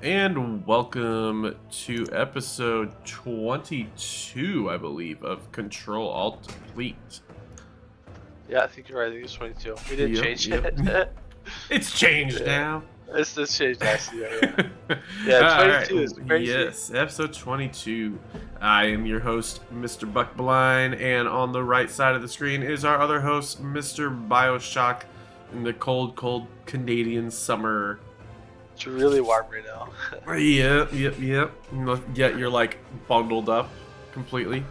And welcome to episode 22, I believe, of Control Alt Deplete. Yeah, I think you're right. I think it's 22. We didn't Yep, change yep. it. It's changed Yeah, now. it's changed. I see. Yeah. Yeah, All right. 22 is crazy. Yes, episode 22. I am your host, Mr. Buckblind, and on the right side of the screen is our other host, Mr. Bioshock, in the cold, cold Canadian summer. It's really warm right now. Yep. Yet you're like bundled up completely.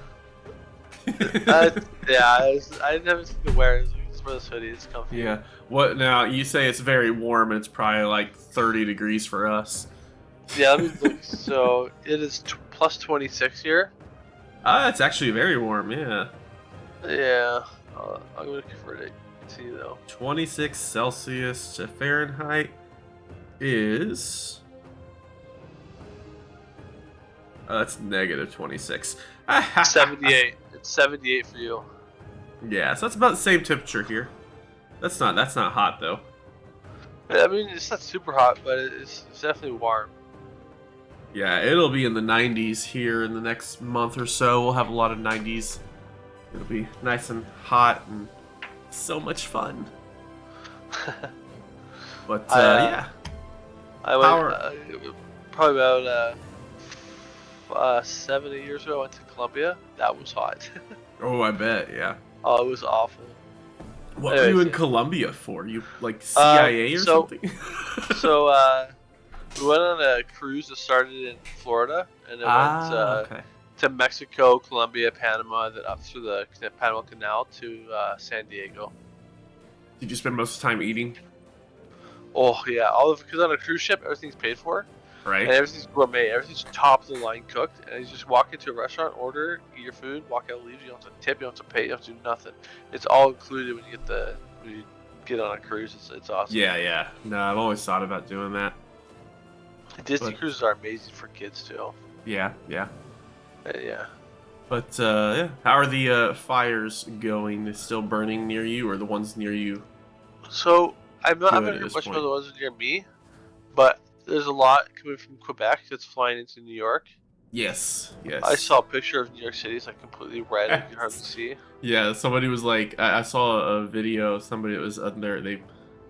Yeah, I never seen the wear. It's wear this hoodie. It's comfy. Yeah. What now? You say it's very warm, and it's probably like 30 degrees for us. Yeah, let me look. So it is plus 26 here. It's actually very warm. Yeah. Yeah, I'm gonna convert it to you though. 26 Celsius to Fahrenheit is. That's negative 26. 78. It's 78 for you. Yeah, so that's about the same temperature here. That's not hot though. I mean, it's not super hot, but it's definitely warm. Yeah, it'll be in the 90s here in the next month or so. We'll have a lot of 90s. It'll be nice and hot and so much fun. But yeah, I went probably about 7 years ago. I went to Colombia. That was hot. oh, I bet, yeah. Oh, it was awful. What were you in Colombia for? You like CIA or something? So we went on a cruise that started in Florida, and it went to Mexico, Colombia, Panama, then up through the Panama Canal to San Diego. Did you spend most of the time eating? Oh yeah, because on a cruise ship everything's paid for, right? And everything's gourmet, everything's top of the line cooked, and you just walk into a restaurant, order, eat your food, walk out, leave. You don't have to tip, you don't have to pay, you don't have to do nothing. It's all included when you get on a cruise. It's awesome. Yeah. No, I've always thought about doing that. Disney cruises are amazing for kids too. Yeah. Yeah. But yeah, how are the fires going? They still burning near you, or the ones near you? So I'm not heard much about the ones near me, but there's a lot coming from Quebec that's flying into New York. Yes. I saw a picture of New York City. It's like completely red. You can hardly see. Yeah, somebody was like, I saw a video. Somebody that was under they,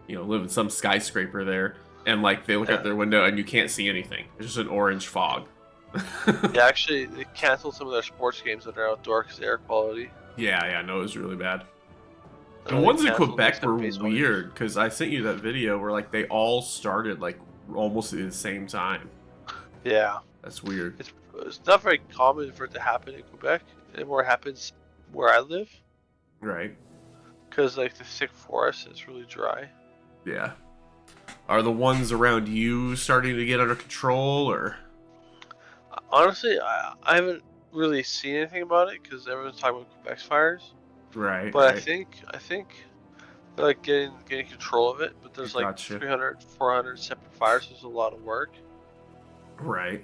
live in some skyscraper there, and like they look out their window and you can't see anything. It's just an orange fog. Yeah, actually, they canceled some of their sports games that are outdoor because of air quality. Yeah, no, it was really bad. The ones in Quebec were weird because I sent you that video where like they all started like almost at the same time. Yeah, that's weird. It's not very common for it to happen in Quebec. It more happens where I live. Right. Because like the thick forest is really dry. Yeah. Are the ones around you starting to get under control, or? Honestly, I haven't really seen anything about it because everyone's talking about Quebec's fires. Right. But I think they're like getting control of it. But there's like 300, 400 separate fires. So it's a lot of work. Right.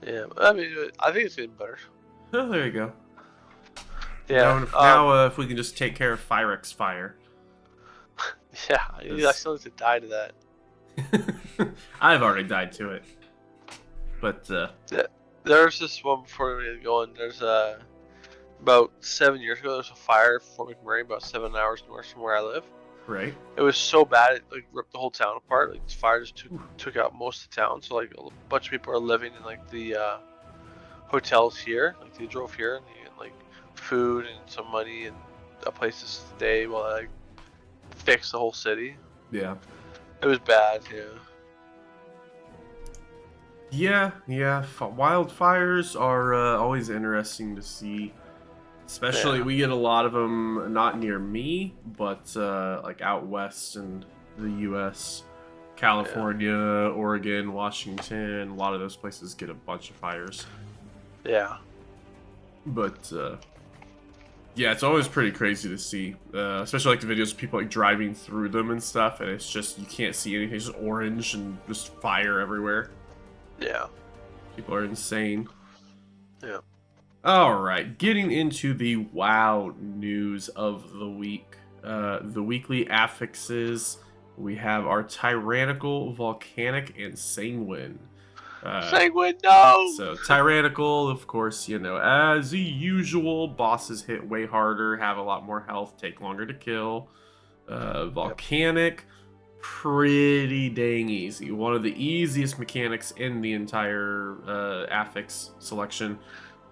Yeah, I mean, I think it's getting better. Oh, there you go. Yeah. Now, if we can just take care of Fyrex fire. Yeah, I still need to die to that. I've already died to it. But there's this one before we get going. There's about 7 years ago. There's a fire in Fort McMurray, about 7 hours north from where I live. Right. It was so bad it like ripped the whole town apart. Like this fire just took out most of the town. So like a bunch of people are living in like the hotels here. Like they drove here and they get like food and some money and a place to stay while I fix the whole city. Yeah. It was bad. Yeah. Wildfires are always interesting to see. Especially, we get a lot of them not near me, but like out west in the U.S., California, Oregon, Washington. A lot of those places get a bunch of fires. Yeah. But yeah, it's always pretty crazy to see, especially like the videos of people like driving through them and stuff, and it's just you can't see anything. It's just orange and just fire everywhere. Yeah. People are insane. Yeah. All right, getting into the WoW news of the week. The weekly affixes. We have our Tyrannical, Volcanic, and Sanguine. Sanguine, no! So tyrannical, of course, as usual, bosses hit way harder, have a lot more health, take longer to kill. Volcanic, pretty dang easy. One of the easiest mechanics in the entire affix selection.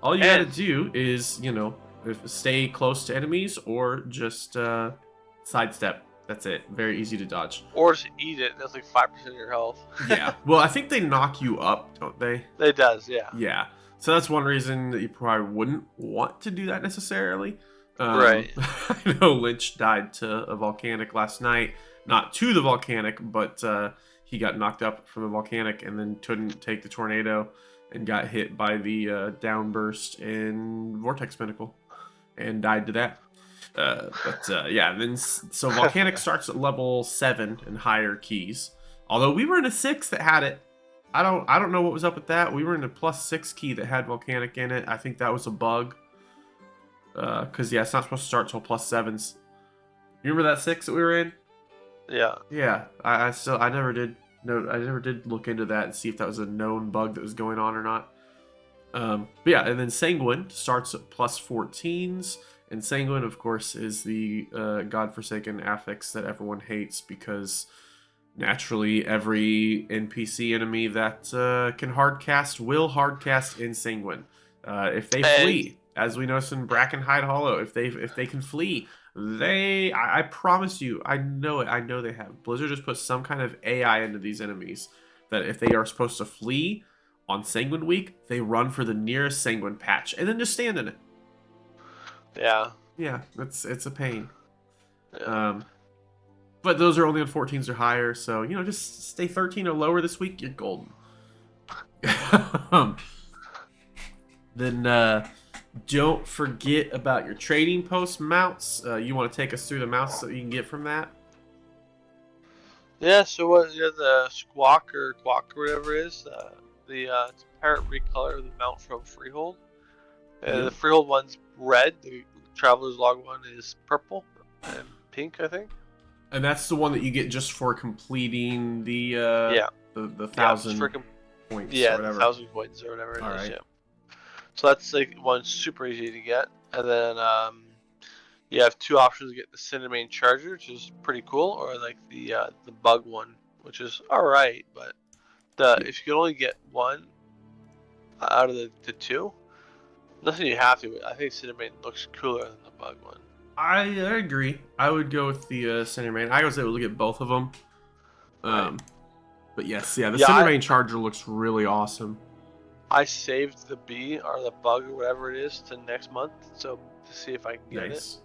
All you gotta do is, stay close to enemies or just sidestep. That's it. Very easy to dodge. Or just eat it. That's like 5% of your health. Yeah. Well, I think they knock you up, don't they? It does, yeah. Yeah. So that's one reason that you probably wouldn't want to do that necessarily. Right. I know Lynch died to a volcanic last night. Not to the volcanic, but he got knocked up from the volcanic and then couldn't take the tornado and got hit by the downburst in Vortex Pinnacle and died to that. Yeah, then so volcanic starts at level 7 and higher keys. Although we were in a 6 that had it. I don't know what was up with that. We were in a +6 key that had volcanic in it. I think that was a bug. Cause yeah, it's not supposed to start till +7s. You remember that 6 that we were in? Yeah. Yeah. I never did look into that and see if that was a known bug that was going on or not. But yeah, and then Sanguine starts at +14s. And Sanguine, of course, is the godforsaken affix that everyone hates because naturally every NPC enemy that can hardcast will hardcast in Sanguine. If they flee, as we noticed in Brackenhide Hollow, if they can flee, I promise you, I know they have. Blizzard just put some kind of AI into these enemies that if they are supposed to flee on Sanguine Week, they run for the nearest Sanguine patch and then just stand in it. Yeah. Yeah, it's a pain. Yeah. But those are only on 14s or higher, so just stay 13 or lower this week, you're golden. Then don't forget about your trading post mounts. You want to take us through the mounts that you can get from that? Yeah. So what? You have the Squawk or whatever it is. It's parrot recolor of the mount from Freehold. The Freehold one's red. The Traveler's Log one is purple and pink, I think. And that's the one that you get just for completing the the 1,000 points. Yeah, or whatever. 1,000 points or whatever it is. Right. Yeah. So that's like one super easy to get, and then you have 2 options to get the Cinnamon Charger, which is pretty cool, or like the Bug one, which is all right, but if you could only get one out of the 2. Nothing you have to. I think Cinnamon looks cooler than the Bug one. I agree. I would go with the Cinnamon. I was able to get both of them. Right. But yes, the Cinnamon Charger looks really awesome. I saved the Bee or the Bug or whatever it is to next month, so to see if I can get it.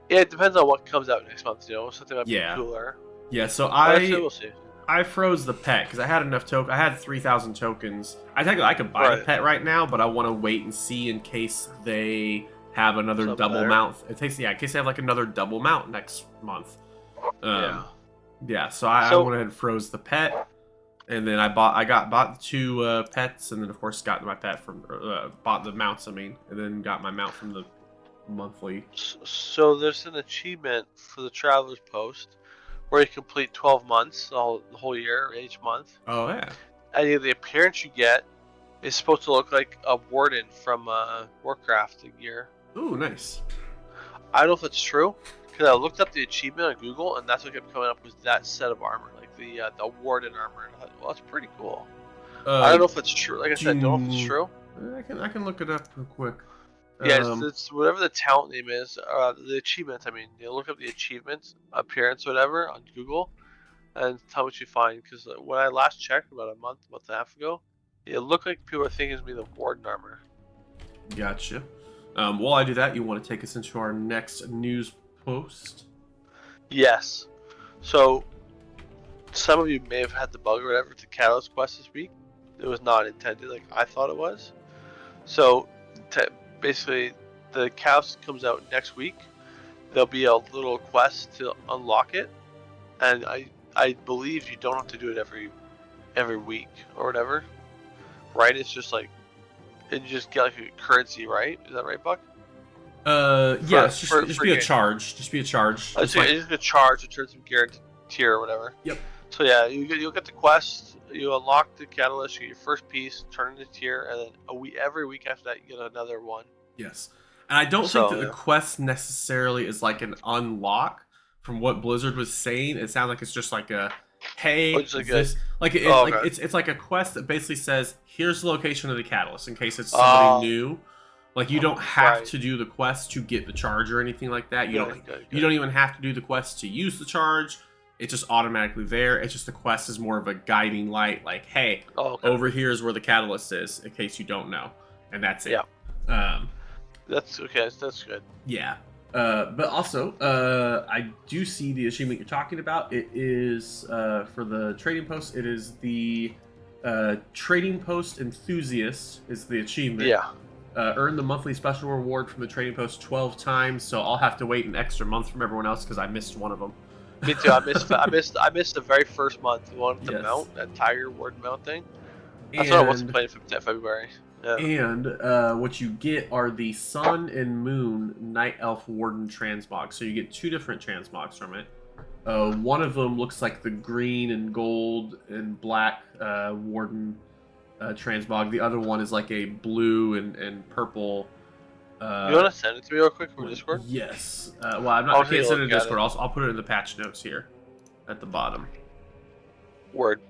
Yeah, it depends on what comes out next month. Something might be cooler. Yeah, so we'll see. I froze the pet because I had enough tokens. I had 3,000 tokens. I could buy the pet right now, but I want to wait and see in case they have another double mount. In case they have like another double mount next month. Yeah. So I went ahead and froze the pet, and then I bought the 2 pets, and then of course got my pet from bought the mounts. And then got my mount from the monthly. So there's an achievement for the Traveler's Post, where you complete 12 months, the whole year, each month. Oh, yeah. And the appearance you get is supposed to look like a warden from Warcraft gear. Ooh, nice. I don't know if it's true, because I looked up the achievement on Google, and that's what kept coming up was that set of armor, like the warden armor. And I thought, well, that's pretty cool. I don't know if it's true. Like I said, I don't know if it's true. I can look it up real quick. Yeah, it's whatever the talent name is, the achievements. You look up the achievements, appearance, whatever, on Google, and tell what you find. Because when I last checked, about a month and a half ago, it looked like people were thinking it was going to be the warden armor. Gotcha. While I do that, you want to take us into our next news post? Yes. So, some of you may have had the bug or whatever to Catalyst Quest this week. It was not intended like I thought it was. So, basically, the Catalyst comes out next week. There'll be a little quest to unlock it, and I believe you don't have to do it every week or whatever, right? It's just like you just get like a currency, right? Is that right, Buck? Yes. Just be a charge. Just be a charge. It's just a charge to turn some gear into tier or whatever. Yep. So yeah, you'll get the quest. You unlock the catalyst. You get your first piece, turn it into tier, and then every week after that, you get another one. Yes. And I don't think that So the yeah. quest necessarily is like an unlock. From what Blizzard was saying, it sounds like it's just like a, Oh, hey, just like a. this like Oh, like okay. it's like a quest that basically says here's the location of the catalyst in case it's somebody Oh, new. Like you don't have right. to do the quest to get the charge or anything like that. Good, good, You good. don't even have to do the quest to use the charge. It's just automatically there. It's just the quest is more of a guiding light, like, hey, Oh, okay. over here is where the catalyst is, in case you don't know, and that's it. Yeah. Um, That's okay. That's good. yeah. But also, I do see the achievement you're talking about. It is for the trading post. It is the trading post enthusiast is the achievement. Yeah. Earn the monthly special reward from the trading post 12 times. So I'll have to wait an extra month from everyone else because I missed one of them. Me too. I missed the very first month. The one with the Yes. mount, that Tiger Ward mount thing. That's what I wasn't And playing in February. Yeah. and what you get are the Sun and Moon Night Elf Warden transmogs. So you get two different transmogs from it. One of them looks like the green and gold and black Warden transmog. The other one is like a blue and purple. You want to send it to me real quick from one. Discord? Yes. Well, I take can't a send it look in at Discord. it. I'll put it in the patch notes here at the bottom. Word.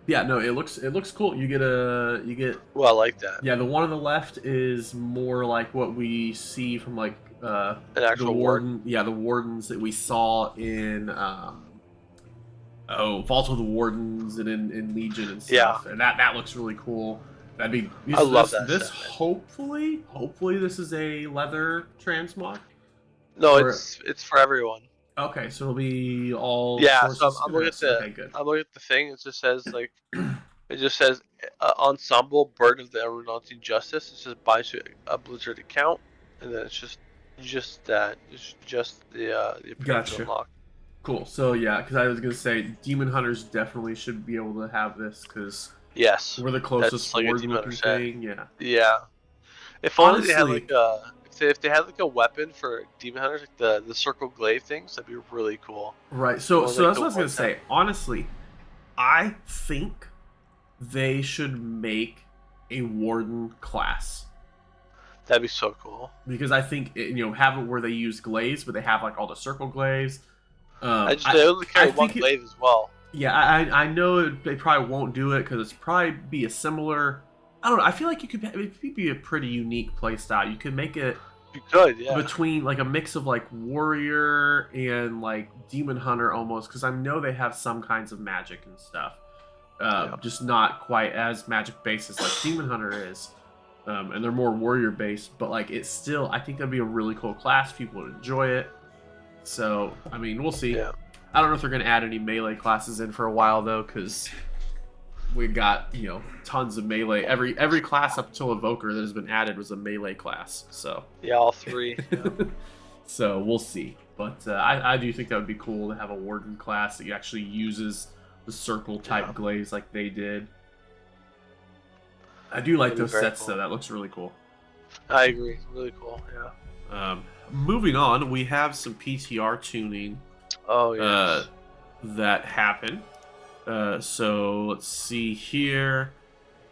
Yeah, no, it looks cool. You get. Well, I like that. Yeah, the one on the left is more like what we see from like An the actual warden. ward. Yeah, the wardens that we saw in Vault of the Wardens and in Legion and stuff. Yeah. And that looks really cool. That'd be. I love that This set, man. hopefully this is a leather transmog. No, Or- it's for everyone. Okay, so it'll be all. Yeah. Sources. So I'm looking at the. Okay, good. I'm looking at the thing. It just says like. It just says ensemble burden of the renouncing justice. It says buy a Blizzard account, and then it's just that. It's just the appearance Gotcha. unlock. Cool. So yeah, because I was gonna say Demon Hunters definitely should be able to have this because Yes. we're the closest like a warden Demon looking Hunter set. thing. Yeah. Yeah. If only they had Honestly- like a. If they had like a weapon for Demon Hunters, like the circle glaive things, that'd be really cool. Right. So Or so like that's the what I was gonna one say. Honestly, I think they should make a warden class. That'd be so cool. Because I think have it where they use glaives, but they have like all the circle glaives. They only carry one think glaive as well. Yeah, I know they probably won't do it because it's probably be a similar. I don't know. I feel like it could be a pretty unique play style. You could make it You could, yeah. between like a mix of like warrior and like demon hunter almost, because I know they have some kinds of magic and stuff. Just not quite as magic based as like demon hunter is. And they're more warrior based, but like it's still, I think that'd be a really cool class. People would enjoy it. So I mean, we'll see. Yeah. I don't know if they're gonna add any melee classes in for a while though, because we got tons of melee. Every class up till Evoker that has been added was a melee class. So Yeah, all three. Yeah. so we'll see. But I do think that would be cool to have a warden class that actually uses the circle type glaives like they did. I do like That'd be those very sets cool. though. That looks really cool. I agree. Really cool. Yeah. Moving on, we have some PTR tuning Oh yeah. that happened. So let's see here.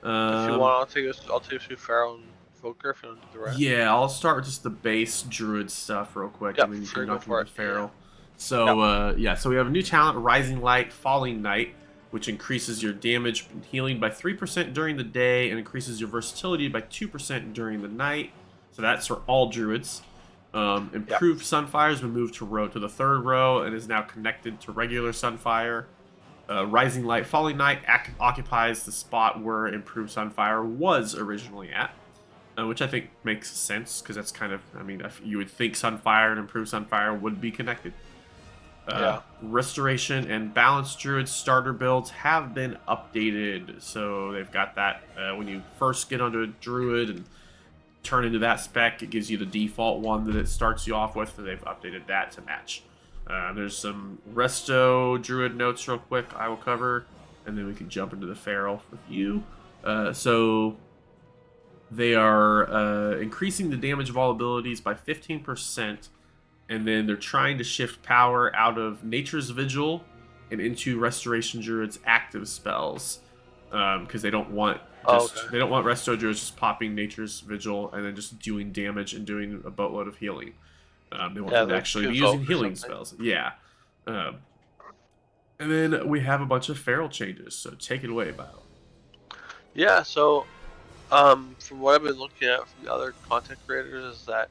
If you want, I'll take us through Pharaoh and Evoker if you don't do the rest. Yeah, I'll start with just the base druid stuff real quick, Yep, and then you sure, can go knock for into it, Feral. So so we have a new talent, Rising Light, Falling Night, which increases your damage and healing by 3% during the day and increases your versatility by 2% during the night. So that's for all druids. Improved Sunfire has been moved to the third row and is now connected to regular Sunfire. Rising Light, Falling Night occupies the spot where Improved Sunfire was originally at, which I think makes sense because that's kind of, you would think Sunfire and Improved Sunfire would be connected. Restoration and Balanced Druid starter builds have been updated, so they've got that when you first get onto a Druid and turn into that spec, it gives you the default one that it starts you off with, and they've updated that to match. There's some Resto Druid notes real quick I will cover, and then we can jump into the Feral with you. So they are increasing the damage of all abilities by 15%, and then they're trying to shift power out of Nature's Vigil and into Restoration Druid's active spells, because they don't want Oh, okay. Resto Druids just popping Nature's Vigil and then just doing damage and doing a boatload of healing. They want Yeah, them to like actually be using Convoke or healing something. spells. Yeah. Um, and then we have a bunch of feral changes, so take it away, Bio. Yeah, so from what I've been looking at from the other content creators is that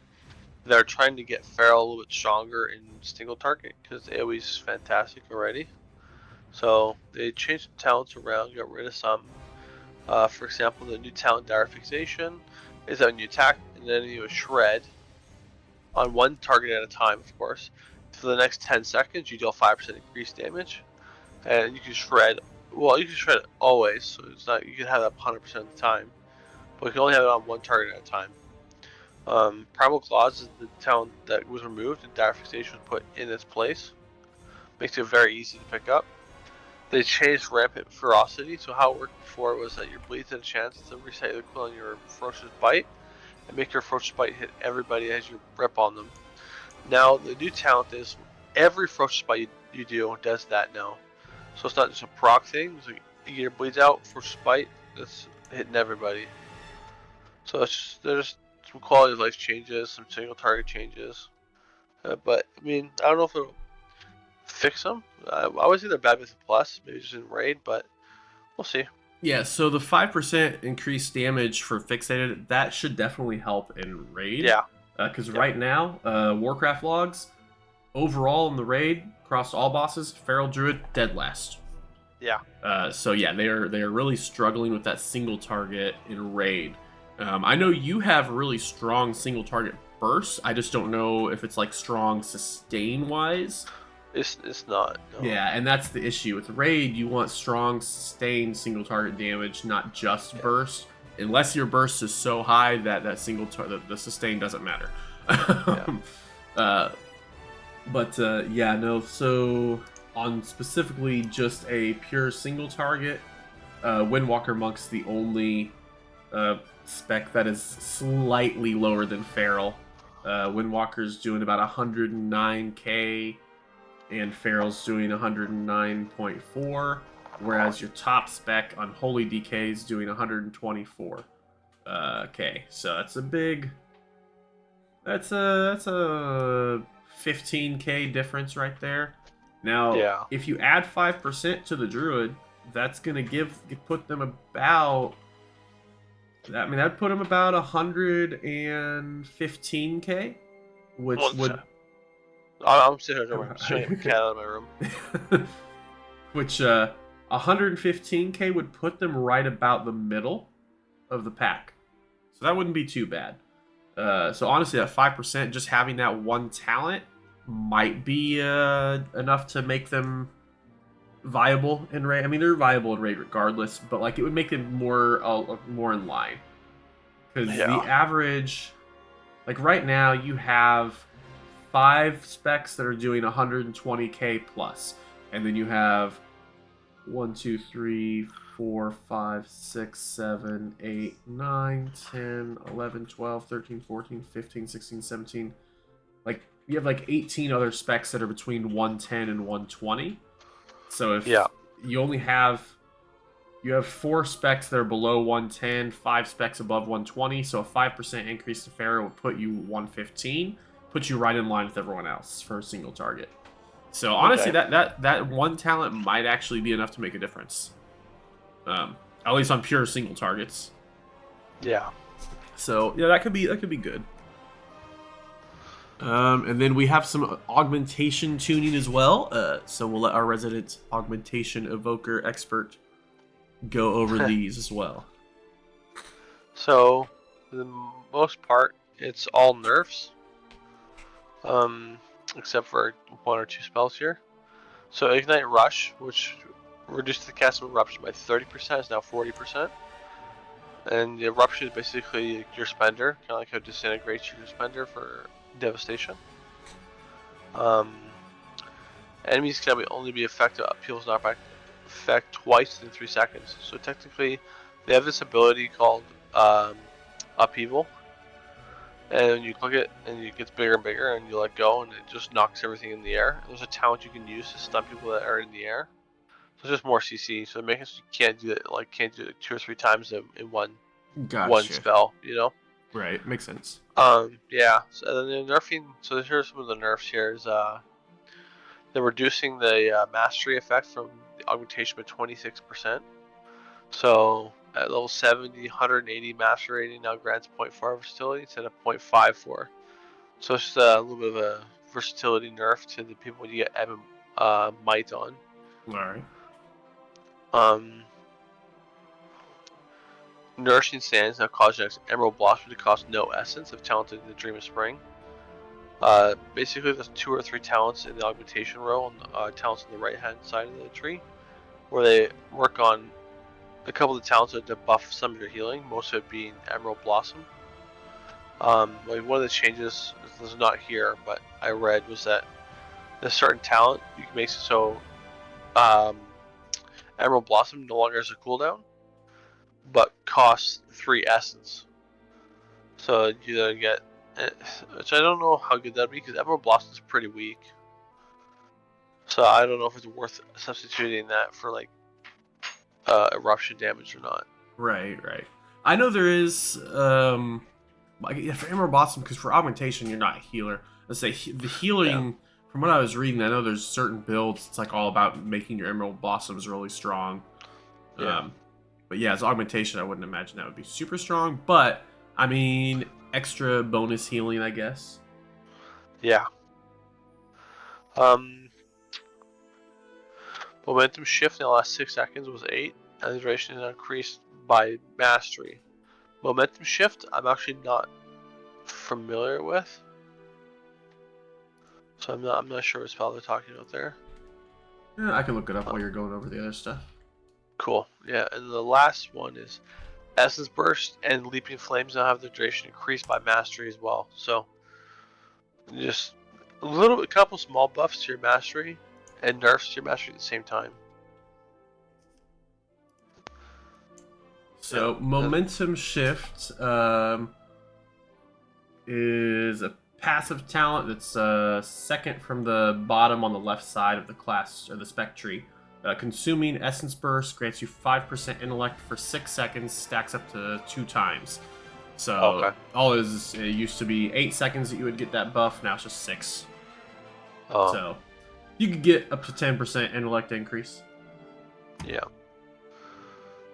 they're trying to get Feral a little bit stronger in single target because AoE's fantastic already. So they changed the talents around, got rid of some. For example, the new talent Dire Fixation is that when you attack and then you shred on one target at a time, of course, for the next 10 seconds, you deal 5% increased damage, and you can shred. Well, you can shred always, so it's not you can have that 100% of the time, but you can only have it on one target at a time. Primal Claws is the talent that was removed and Dire Fixation was put in its place. Makes it very easy to pick up. They changed Rampant Ferocity, so how it worked before was that your bleeds had a chance to reset the quill on your Ferocious Bite, and make your Ferocious Bite hit everybody as you rip on them. Now, the new talent is every Ferocious Bite you do does that now. So it's not just a proc thing, so you get your bleeds out, Ferocious Bite, that's hitting everybody. So there's some quality of life changes, some single target changes. But, I mean, I don't know if it'll fix them. I always think they're bad with the plus, maybe just in raid, but we'll see. Yeah, so the 5% increased damage for Fixated, that should definitely help in Raid. Yeah. Because Yep. right now, Warcraft logs, overall in the Raid, across all bosses, Feral Druid, dead last. Yeah. So yeah, they are really struggling with that single target in Raid. I know you have really strong single target bursts. I just don't know if it's like strong sustain wise. It's not. No. Yeah, and that's the issue with Raid. You want strong, sustained single target damage, not just Yeah. burst. Unless your burst is so high that the sustain doesn't matter. Yeah. uh, but yeah, no. So on specifically just a pure single target, Windwalker Monk's the only spec that is slightly lower than Feral. Windwalker's doing about 109k, and Feral's doing 109.4, whereas your top spec on Holy DK is doing 124. Okay, so that's a 15k difference right there. Now, Yeah. if you add 5% to the Druid, that's gonna put them about. I mean, that'd put them about 115k, which One would sec. I'm sitting here showing my cat out of my room. which 115k would put them right about the middle of the pack. So that wouldn't be too bad. So honestly, that 5%, just having that one talent might be enough to make them viable in raid. I mean, they're viable in raid regardless, but like it would make them more in line. Because the Yeah. average, like right now, you have 5 specs that are doing 120k plus, and then you have 1, 2, 3, 4, 5, 6, 7, 8, 9, 10, 11, 12, 13, 14, 15, 16, 17. Like, you have like 18 other specs that are between 110 and 120. So if Yeah. you only have. You have 4 specs that are below 110, 5 specs above 120, so a 5% increase to Pharaoh would put you 115, put you right in line with everyone else for a single target. So honestly, Okay. that one talent might actually be enough to make a difference, at least on pure single targets. Yeah. So yeah, that could be good. And then we have some augmentation tuning as well. So we'll let our resident augmentation evoker expert go over these as well. So, for the most part, it's all nerfs. Except for 1 or 2 spells here. So Ignite Rush, which reduced the cast of Eruption by 30%, is now 40%. And the Eruption is basically your spender, kind of like how Disintegrates your spender for Devastation. Enemies can only be affected Upheaval's knockback effect twice in 3 seconds. So technically, they have this ability called Upheaval, and you click it, and it gets bigger and bigger, and you let go, and it just knocks everything in the air. And there's a talent you can use to stun people that are in the air. So it's just more CC. So it makes it so you can't do it like 2 or 3 times in one Gotcha. spell. You know. Right, makes sense. Yeah. So then the nerfing. So here's some of the nerfs. Here is they're reducing the mastery effect from the augmentation by 26%. So at level 70, 180 master rating now grants 0.4 versatility instead of 0.54. So it's just a little bit of a versatility nerf to the people you get might on. Alright. Nourishing Sands now cause next Emerald Blossom to cost no essence if talented in the Dream of Spring. Basically, there's 2 or 3 talents in the augmentation row, and talents on the right hand side of the tree, where they work on a couple of the talents to buff some of your healing, most of it being Emerald Blossom. Like one of the changes, this is not here, but I read, was that there's a certain talent you can make it so Emerald Blossom no longer has a cooldown, but costs 3 essence. So you either get, which I don't know how good that'd be, because Emerald Blossom is pretty weak. So I don't know if it's worth substituting that for like eruption damage or not. Right. I know there is for Emerald Blossom, because for augmentation you're not a healer. Let's say the healing. From what I was reading, I know there's certain builds. It's like all about making your Emerald Blossoms really strong. Yeah. But yeah, as augmentation, I wouldn't imagine that would be super strong. But I mean, extra bonus healing, I guess. Yeah. Momentum shift in the last 6 seconds was 8, and the duration is increased by mastery. Momentum shift, I'm actually not familiar with, so I'm not sure what spell they're talking about there. Yeah, I can look it up while you're going over the other stuff. Cool. Yeah, and the last one is Essence Burst and Leaping Flames now have their duration increased by mastery as well. So just a couple small buffs to your mastery and nerfs to your mastery at the same time. So momentum shift is a passive talent that's second from the bottom on the left side of the class or the spec tree. Consuming Essence Burst grants you 5% intellect for 6 seconds, stacks up to 2 times. So all it used to be 8 seconds that you would get that buff, now it's just 6. So you could get up to 10% intellect increase. Yeah.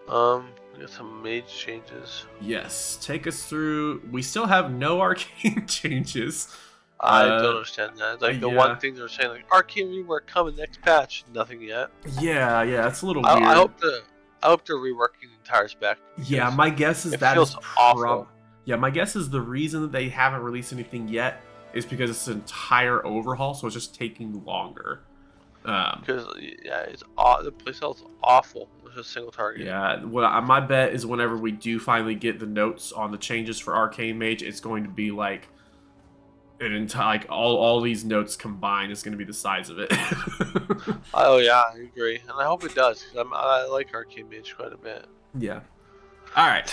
We got some mage changes. Yes, take us through. We still have no arcane changes. I don't understand that. Like the one thing they're saying, like arcane rework coming next patch, nothing yet. Yeah, it's a little weird. I hope they're reworking the entire spec. Yeah, my guess is that feels awful. Yeah, my guess is the reason that they haven't released anything yet is because it's an entire overhaul, so it's just taking longer. Because the playstyle is awful. It's just single target. Yeah, my bet is whenever we do finally get the notes on the changes for Arcane Mage, it's going to be like an entire all these notes combined is going to be the size of it. Oh yeah, I agree, and I hope it does because I like Arcane Mage quite a bit. Yeah. All right.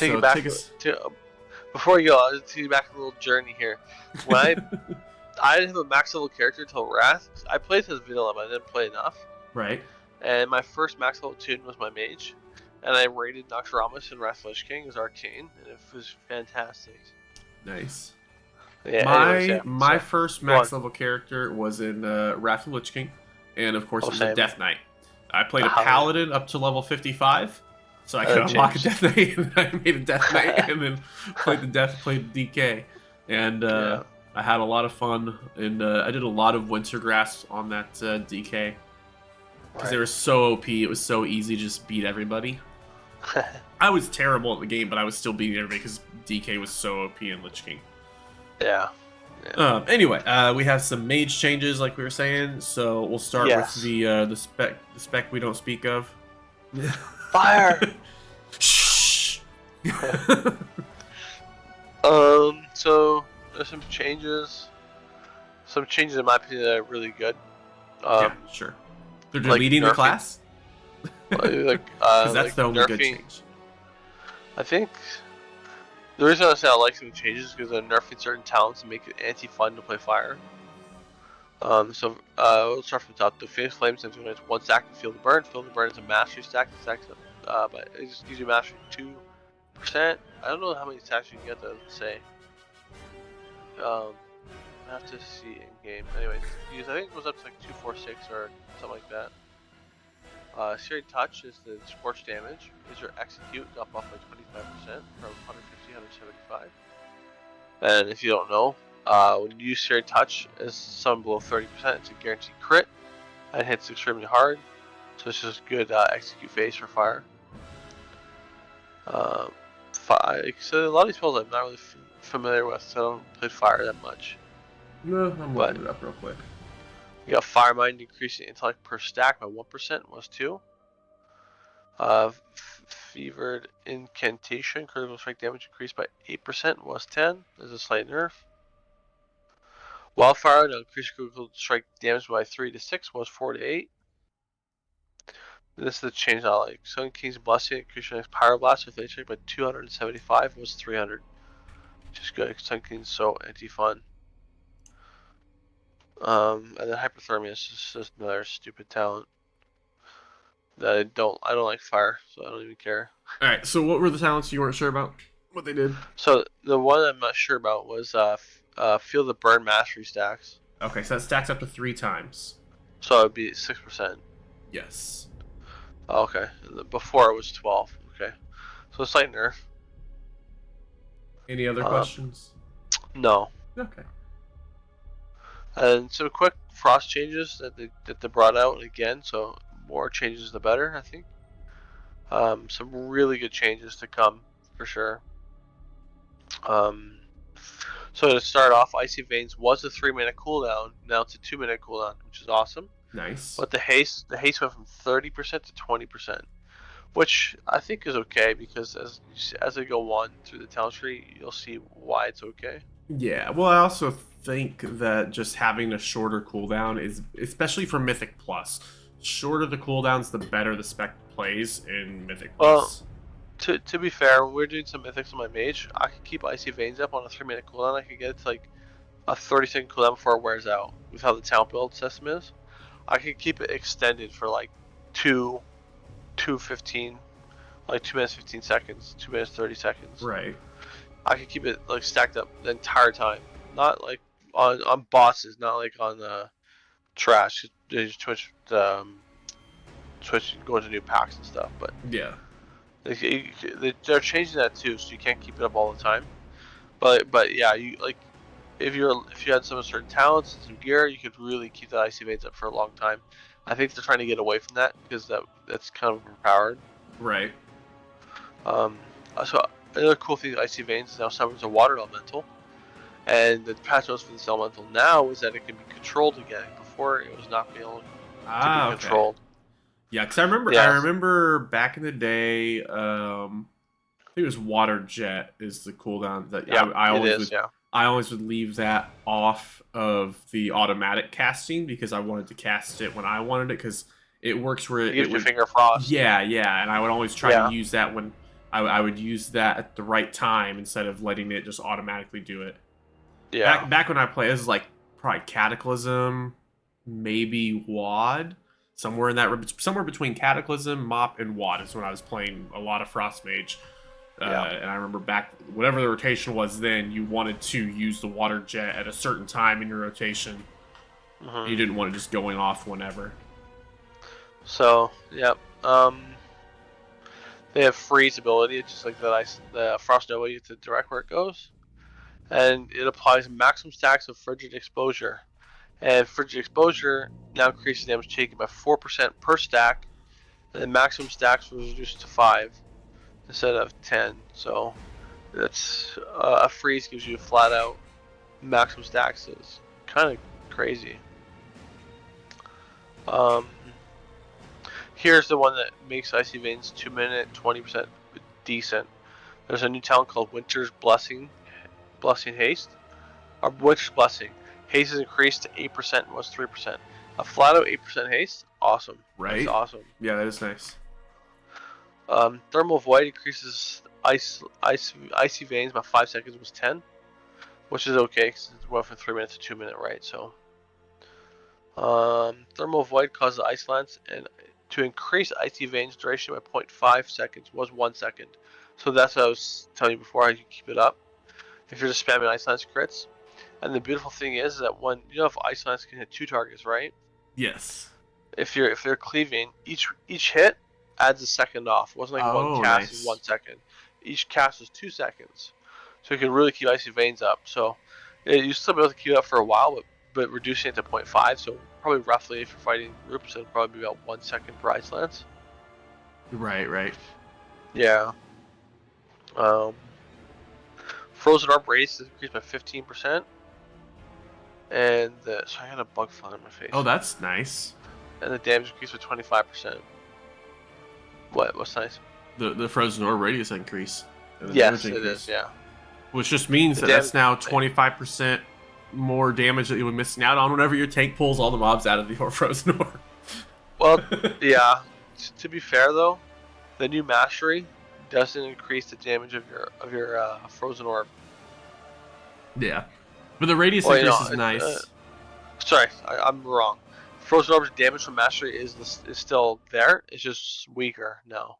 Before you go, I'll take you back a little journey here. When I didn't have a max level character until Wrath. I played as vanilla, but I didn't play enough. Right. And my first max level tune was my mage, and I raided Noxramas and Wrath Lich King as Arcane, and it was fantastic. Nice. Yeah, my first max level character was in Wrath of Lich King, and of course it was a Death Knight. I played a Paladin up to level 55, so I could unlock a Death Knight, and I made a Death Knight, and then played DK, and I had a lot of fun, and I did a lot of Wintergrass on that DK because they were so OP. It was so easy to just beat everybody. I was terrible at the game, but I was still beating everybody because DK was so OP in Lich King. Yeah. Anyway, we have some mage changes, like we were saying. So we'll start with the spec we don't speak of. Fire. Shh. So there's some changes. Some changes in my opinion that are really good. Yeah, sure. They're deleting the class. Because that's the only good change. I think The reason I say I like some changes is because they're nerfing certain talents and make it anti-fun to play fire. We'll start from the top. The Phoenix Flames is doing 1 stack to Feel the Burn. Feel the Burn is a mastery stack. The stacks up, but it just gives you mastery 2%. I don't know how many stacks you can get, though, let's say. I have to see in game. Anyways, I think it goes up to like 246 or something like that. Searing Touch is the scorch damage. Is your execute up off by 25% from 150 to 175. And if you don't know, when you use Searing Touch as something below 30%, it's a guaranteed crit and hits extremely hard. So it's just good execute phase for fire. So a lot of these spells I'm not really familiar with, so I don't play fire that much. No, I'm looking it up real quick. You got Fire Mind increasing intellect per stack by 1% was 2. Fevered Incantation critical strike damage increased by 8% was 10. There's a slight nerf. Wildfire now increased critical strike damage by 3 to 6 was 4 to 8. This is the change I like. Sun King's Blessing increased your next Pyroblast with strike by 275 was 300. Which is good. Sun King's so anti-fun. And then Hypothermia is just another stupid talent that I don't like fire, so I don't even care. All right. So what were the talents you weren't sure about? What they did? So the one I'm not sure about was Feel the Burn Mastery stacks. Okay, so that stacks up to 3 times. So it'd be 6%. Yes. Oh, okay. Before it was 12. Okay. So it's slight nerf. Any other questions? No. Okay. And some quick frost changes that they brought out again. So more changes the better, I think. Some really good changes to come for sure. So to start off, Icy Veins was a 3-minute cooldown. Now it's a 2-minute cooldown, which is awesome. Nice. But the haste went from 30% to 20%, which I think is okay because as they go on through the talent tree, you'll see why it's okay. Yeah. Well, I also think that just having a shorter cooldown is, especially for Mythic Plus, shorter the cooldowns, the better the spec plays in Mythic Plus. Well, to be fair, when we're doing some mythics on my mage, I could keep Icy Veins up on a 3-minute cooldown. I could get it to like a 30-second cooldown before it wears out. With how the talent build system is, I could keep it extended for like 2:15, like 2 minutes 15 seconds, 2 minutes 30 seconds. Right. I could keep it like stacked up the entire time, not like on bosses, not like on trash. They just switch going to new packs and stuff, but Yeah. They're changing that too, so you can't keep it up all the time. But yeah, you like if you had some certain talents and some gear, you could really keep the Icy Veins up for a long time. I think they're trying to get away from that because that's kind of overpowered. Right. So another cool thing with Icy Veins is now summons a water elemental, and the patch notes for this elemental now is that it can be controlled again. Before it was not being able to be controlled. Yeah, because I remember back in the day, I think it was Water Jet is the cooldown that I always would leave that off of the automatic casting because I wanted to cast it when I wanted it because it works where it would finger frost. Yeah, and I would always try to use that when I would use that at the right time instead of letting it just automatically do it. Yeah. Back when I played, this is like probably Cataclysm, maybe WoD. Somewhere between Cataclysm, Mop, and WoD is when I was playing a lot of Frost Mage. And I remember back, whatever the rotation was then, you wanted to use the Water Jet at a certain time in your rotation. Mm-hmm. You didn't want it just going off whenever. So, yeah. They have freeze ability, it's just like the Frost Nova, you have to direct where it goes. And it applies maximum stacks of Frigid Exposure. And Frigid Exposure now increases damage taken by 4% per stack, and the maximum stacks was reduced to 5 instead of 10. So that's a freeze gives you a flat out maximum stacks. It's kind of crazy. Here's the one that makes Icy Veins 2-minute 20% decent. There's a new talent called Winter's Blessing Haste, or Winter's Blessing. Haste is increased to 8% and was 3%. A flat out 8% haste, awesome. Right? That's awesome. Yeah, that is nice. Thermal Void increases icy veins, about 5 seconds was 10, which is okay because it went from 3 minutes to 2 minute, right? So, thermal void causes ice lands, and to increase icy veins duration by 0.5 seconds was 1 second. So that's what I was telling you before. How you keep it up if you're just spamming ice lands crits. And the beautiful thing is that when you know if ice lands can hit 2 targets, right? Yes. If they're cleaving, each hit adds a second off. It wasn't like one Oh, cast is nice. 1 second. Each cast is 2 seconds, so you can really keep icy veins up. So you still be able to keep it up for a while, but reducing it to 0.5. So probably roughly, if you're fighting groups, it'll probably be about 1 second per ice lance. Right. Yeah. Frozen orb radius is increased by 15%, and so I got a bug fly on my face. Oh, that's nice. And the damage increased by 25%. What's nice? The frozen orb radius increase. Yes, it is. Yeah. Which just means that that's now 25% more damage that you were missing out on whenever your tank pulls all the mobs out of the frozen orb. Well, yeah. To be fair though, the new mastery doesn't increase the damage of your frozen orb. Yeah, but the radius increase is nice. Sorry, I'm wrong. Frozen orb's damage from mastery is still there. It's just weaker now.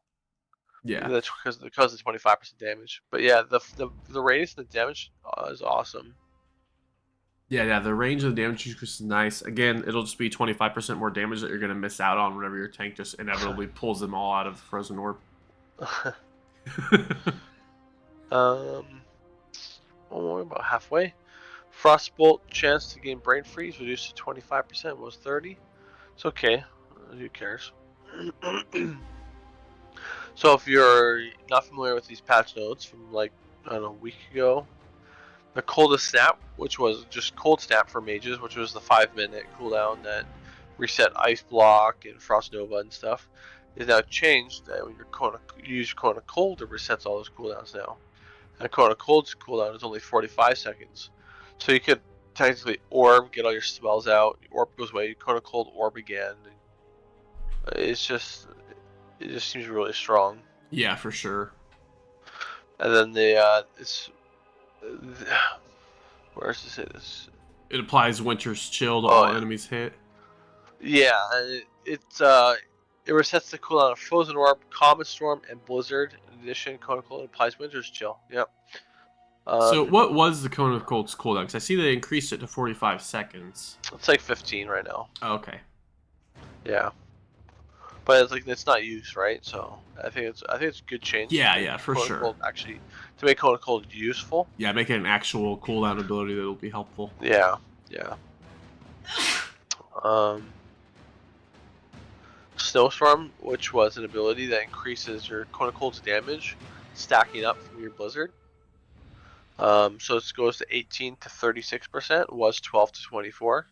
Yeah, that's because of 25% damage. But yeah, the radius and the damage is awesome. Yeah. The range of the damage increase is nice. Again, it'll just be 25% more damage that you're gonna miss out on whenever your tank just inevitably pulls them all out of the frozen orb. We're about halfway. Frostbolt chance to gain brain freeze reduced to 25%. Was 30. It's okay. Who cares? So if you're not familiar with these patch notes from like I don't know, a week ago, the coldest snap, which was just cold snap for mages, which was the 5-minute cooldown that reset ice block and frost nova and stuff, is now changed. That when you use Cone of Cold, it resets all those cooldowns now. And Cone of Cold's cooldown is only 45 seconds, so you could technically orb, get all your spells out. Orb goes away, you Cone of Cold, orb again. It just seems really strong. Yeah, for sure. And then where does it say this? It applies Winter's Chill to all enemies hit. Yeah, it resets the cooldown of Frozen Orb, Comet Storm, and Blizzard. In addition, Cone of Cold applies Winter's Chill. Yep. So what was the Cone of Cold's cooldown? Because I see they increased it to 45 seconds. It's like 15 right now. Oh, okay. Yeah. But it's not used, right? So I think it's a good change. Yeah, for Cone sure. of Cold actually, to make Cone of Cold useful. Yeah, make it an actual cooldown ability that'll be helpful. Yeah. Snowstorm, which was an ability that increases your Cone of Cold's damage, stacking up from your Blizzard. So it goes to 18 to 36%. Was 12 to 24,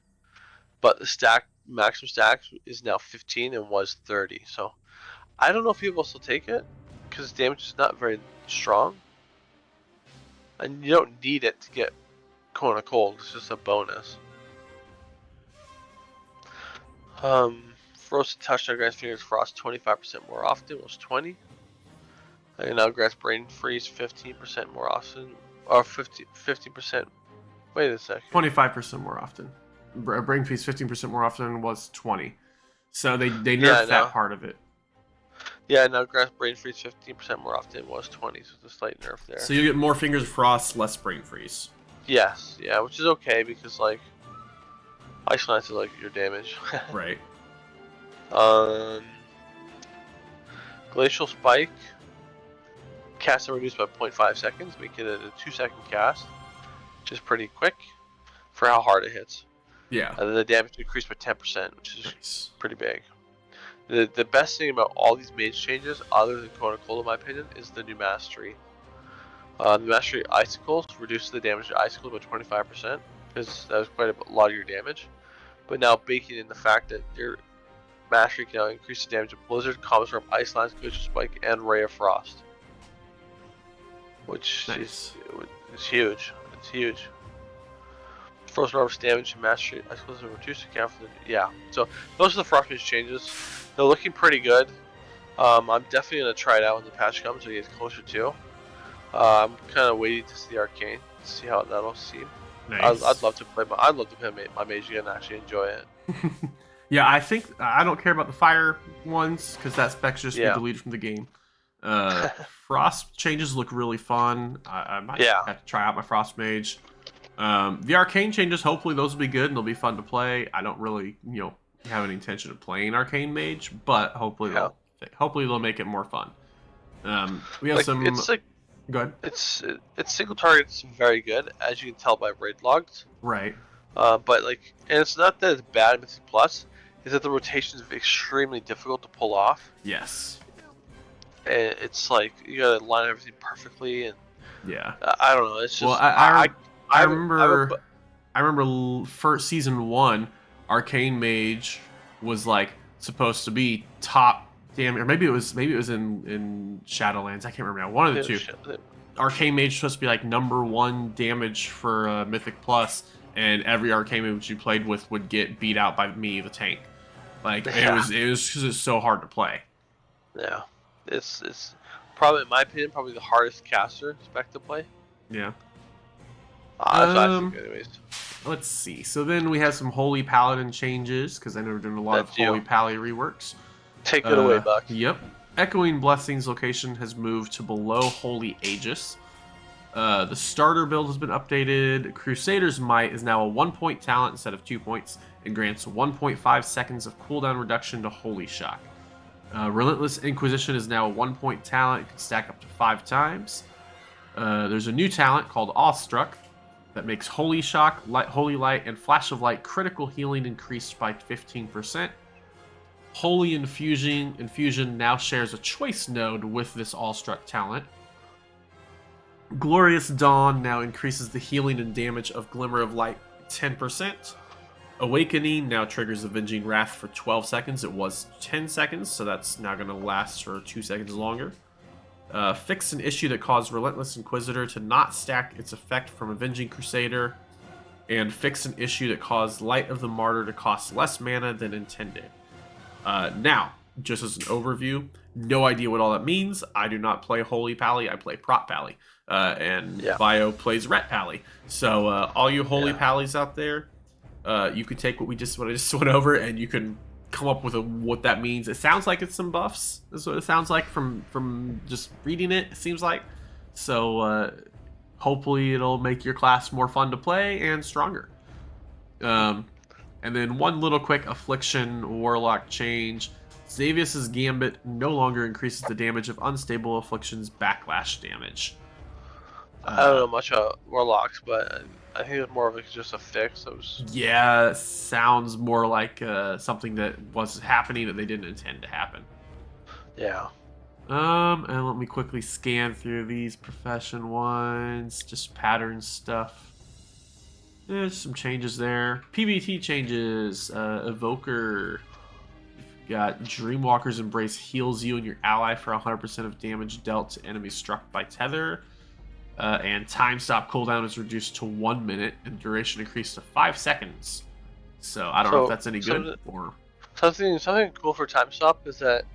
but the maximum stack is now 15 and was 30. So I don't know if people will still take it because damage is not very strong, and you don't need it to get Cone of Cold. It's just a bonus. Frozen Touch now grants Fingers Frost 25% more often. Was 20. And now grants Brain Freeze 15% more often. Or 15%. Wait a second. 25% more often. Brain Freeze 15% more often was 20. So they nerfed that part of it. Yeah, now grants Brain Freeze 15% more often was 20. So it's a slight nerf there. So you get more Fingers of Frost, less Brain Freeze. Yes, yeah, which is okay because like Ice Lance is like your damage. Right. Glacial Spike. Cast and reduced by 0.5 seconds, making it a 2-second cast, which is pretty quick for how hard it hits. Yeah. And then the damage increased by 10%, which is nice. Pretty big. The best thing about all these mage changes, other than Cone of Cold in my opinion, is the new mastery. The mastery Icicles reduces the damage of Icicles by 25%, because that was quite a lot of your damage. But now baking in the fact that your mastery can now increase the damage of Blizzard, Comet Storm, Ice Lance, Glacial Spike, and Ray of Frost. Which is huge. It's huge. Frozen Orb's damage and mastery Icicles are reduced to account for the So those are the Frostmage changes. They're looking pretty good. I'm definitely gonna try it out when the patch comes when it gets closer to. I'm kind of waiting to see Arcane, to see how that'll seem. Nice. I'd love to play my mage again and actually enjoy it. Yeah, I think I don't care about the fire ones because that spec should just be Yeah. deleted from the game. Frost changes look really fun. I might Yeah. have to try out my Frost Mage. The Arcane changes, hopefully those will be good and they'll be fun to play. I don't really, have any intention of playing Arcane Mage, but hopefully they'll make it more fun. We have some. It's like. Go ahead. It's single target's very good, as you can tell by raid logs. Right. But like, and it's not that it's bad Mythic Plus, is that the rotation is extremely difficult to pull off. Yes. And it's like you gotta line everything perfectly, and yeah, I don't know. It's just well, I remember first season 1, Arcane Mage was like supposed to be top damage, or maybe it was in Shadowlands. I can't remember now. One of the two. Arcane Mage was supposed to be like #1 damage for Mythic Plus, and every Arcane Mage you played with would get beat out by me, the tank. Like it was because it's so hard to play. Yeah, it's probably, in my opinion, probably the hardest caster spec to play. Yeah. Anyways. Let's see. So then we have some Holy Paladin changes because I know we're doing a lot of Holy Pally reworks. Take it away, Buck. Yep. Echoing Blessings location has moved to below Holy Aegis. The starter build has been updated. Crusader's Might is now a 1-point talent instead of 2 points and grants 1.5 seconds of cooldown reduction to Holy Shock. Relentless Inquisition is now a 1-point talent. It can stack up to 5 times. There's a new talent called Awestruck that makes Holy Shock, Holy Light, and Flash of Light critical healing increased by 15%. Holy Infusion now shares a choice node with this Awestruck talent. Glorious Dawn now increases the healing and damage of Glimmer of Light 10%. Awakening now triggers Avenging Wrath for 12 seconds. It was 10 seconds, so that's now going to last for 2 seconds longer. Fix an issue that caused Relentless Inquisitor to not stack its effect from Avenging Crusader. And fix an issue that caused Light of the Martyr to cost less mana than intended. Now, just as an overview, no idea what all that means. I do not play Holy Pally, I play Prot Pally. And Bio plays Ret Pally. So all you Holy Pallies out there, you could take what I just went over and you can come up with what that means. It sounds like it's some buffs. That's what it sounds like from just reading it. It seems like. So hopefully it'll make your class more fun to play and stronger. And then one little quick Affliction Warlock change. Xavius's Gambit no longer increases the damage of Unstable Affliction's backlash damage. I don't know much about Warlocks, but I think it's more of just a fix. Yeah, sounds more like something that was happening that they didn't intend to happen. Yeah. And let me quickly scan through these profession ones, just pattern stuff. There's some changes there. PBT changes. Evoker. You've got Dreamwalker's Embrace heals you and your ally for 100% of damage dealt to enemies struck by tether. And time stop cooldown is reduced to 1 minute and duration increased to 5 seconds. So I don't know if that's any good or something cool for time stop is that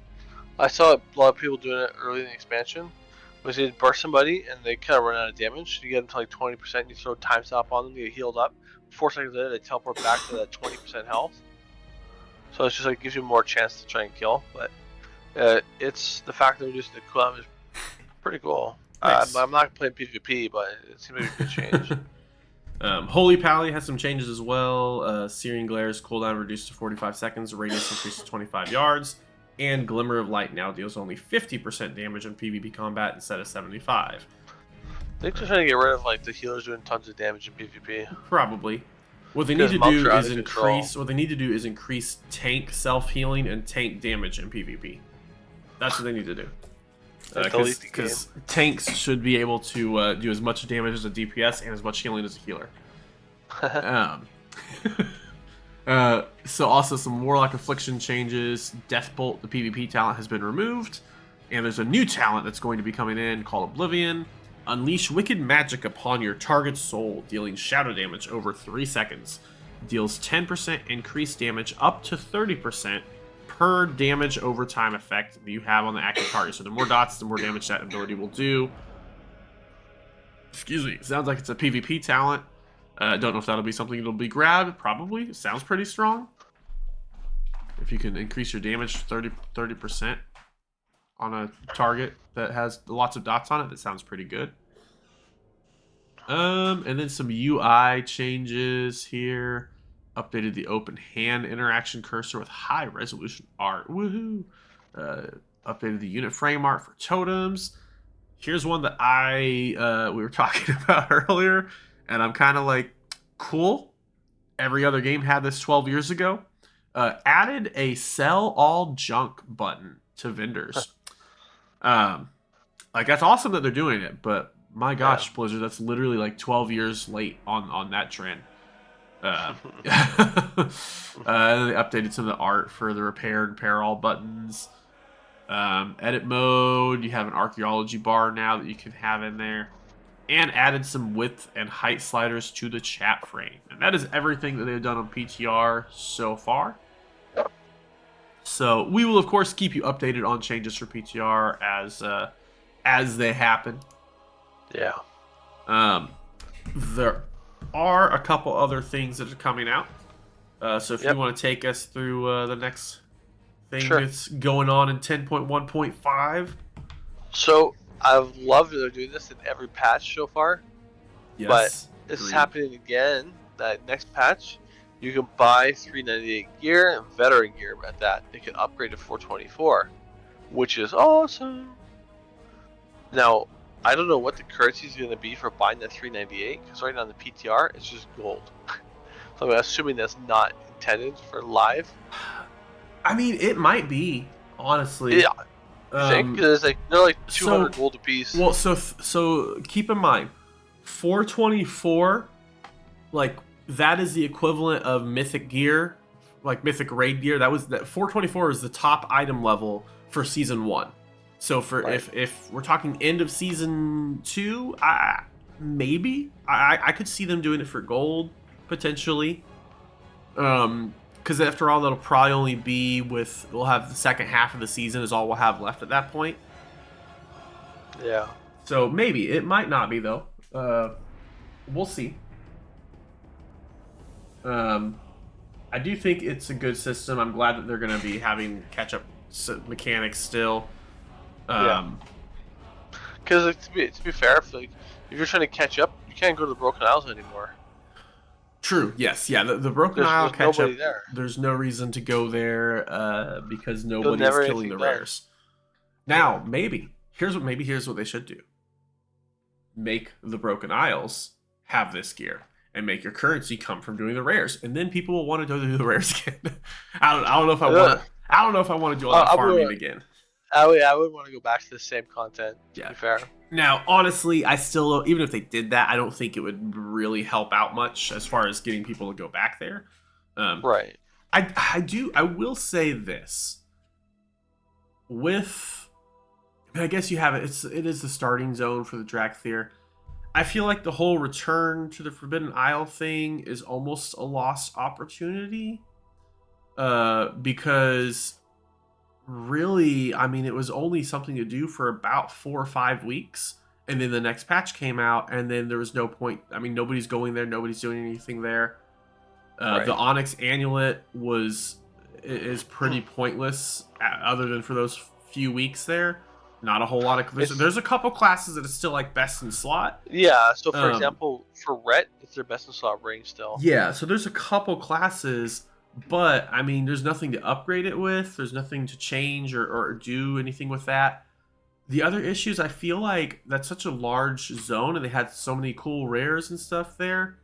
I saw a lot of people doing it early in the expansion. Was they'd burst somebody and they kind of run out of damage. You get them to like 20%, you throw time stop on them, they get healed up. 4 seconds later, they teleport back to that 20% health. So it's just like gives you more chance to try and kill. But it's the fact that reducing the cooldown is pretty cool. Nice. I'm not playing PvP, but it seems like a good change. Holy Pally has some changes as well. Searing Glare's cooldown reduced to 45 seconds, radius increased to 25 yards, and Glimmer of Light now deals only 50% damage in PvP combat instead of 75. They're just trying to get rid of like the healers doing tons of damage in PvP. Probably. What they need to do is increase. What they need to do is increase tank self-healing and tank damage in PvP. That's what they need to do. Because tanks should be able to do as much damage as a DPS and as much healing as a healer. So also some Warlock Affliction changes. Deathbolt, the PvP talent, has been removed. And there's a new talent that's going to be coming in called Oblivion. Unleash Wicked Magic upon your target's soul, dealing shadow damage over 3 seconds. Deals 10% increased damage up to 30% per damage over time effect that you have on the active target. So the more dots, the more damage that ability will do. Excuse me. Sounds like it's a PvP talent. Don't know if that'll be something that'll be grabbed. Probably. It sounds pretty strong. If you can increase your damage 30% on a target that has lots of dots on it, that sounds pretty good. And then some UI changes here. Updated the open hand interaction cursor with high resolution art. Woohoo! Updated the unit frame art for totems. Here's one that we were talking about earlier, and I'm kind of like, cool. Every other game had this 12 years ago. Added a sell all junk button to vendors. Like, that's awesome that they're doing it, but my gosh, Blizzard, that's literally like 12 years late on that trend. And they updated some of the art for the repair and repair all buttons. Edit mode, you have an archaeology bar now that you can have in there. And added some width and height sliders to the chat frame. And that is everything that they've done on PTR so far. So we will, of course, keep you updated on changes for PTR as they happen. Yeah. There are a couple other things that are coming out. So if you want to take us through the next thing that's going on in 10.1.5. So I've loved that they're doing this in every patch so far. Yes. But this is happening again. That next patch, you can buy 398 gear and veteran gear at that. They can upgrade to 424, which is awesome. Now, I don't know what the currency is going to be for buying that 398, because right now on the PTR, it's just gold. So I'm assuming that's not intended for live. I mean, it might be, honestly. Yeah. I think because they're like 200 gold a piece. Well, so keep in mind, 424, like, that is the equivalent of mythic gear, like mythic raid gear. That 424 is the top item level for season 1. So for if we're talking end of season 2, maybe I could see them doing it for gold potentially. Because after all, that'll probably only be we'll have the second half of the season is all we'll have left at that point. Yeah. So maybe it might not be though. We'll see. I do think it's a good system. I'm glad that they're going to be having catch-up mechanics still. Because to be fair, if you're trying to catch up, you can't go to the Broken Isles anymore. True. Yes. Yeah. The Broken Isle catch up. There's no reason to go there because nobody's killing the rares. Now, maybe here's what they should do. Make the Broken Isles have this gear and make your currency come from doing the rares, and then people will want to go do the rares again. I don't know if I want. I don't know if I want to do all that farming again. I would want to go back to the same content. To be fair. Now, honestly, I still, even if they did that, I don't think it would really help out much as far as getting people to go back there. Right. I will say this. I guess you have it. It is the starting zone for the Drakthir. I feel like the whole return to the Forbidden Isle thing is almost a lost opportunity. Because really, I mean, it was only something to do for about 4 or 5 weeks, and then the next patch came out, and then there was no point. I mean, nobody's going there, nobody's doing anything there. The Onyx Amulet is pretty pointless, other than for those few weeks there. Not a whole lot of. There's a couple classes that is still like best in slot. Yeah. So for example, for Ret, it's their best in slot ring still. Yeah. So there's a couple classes. But, I mean, there's nothing to upgrade it with. There's nothing to change or do anything with that. The other issues, I feel like that's such a large zone and they had so many cool rares and stuff there.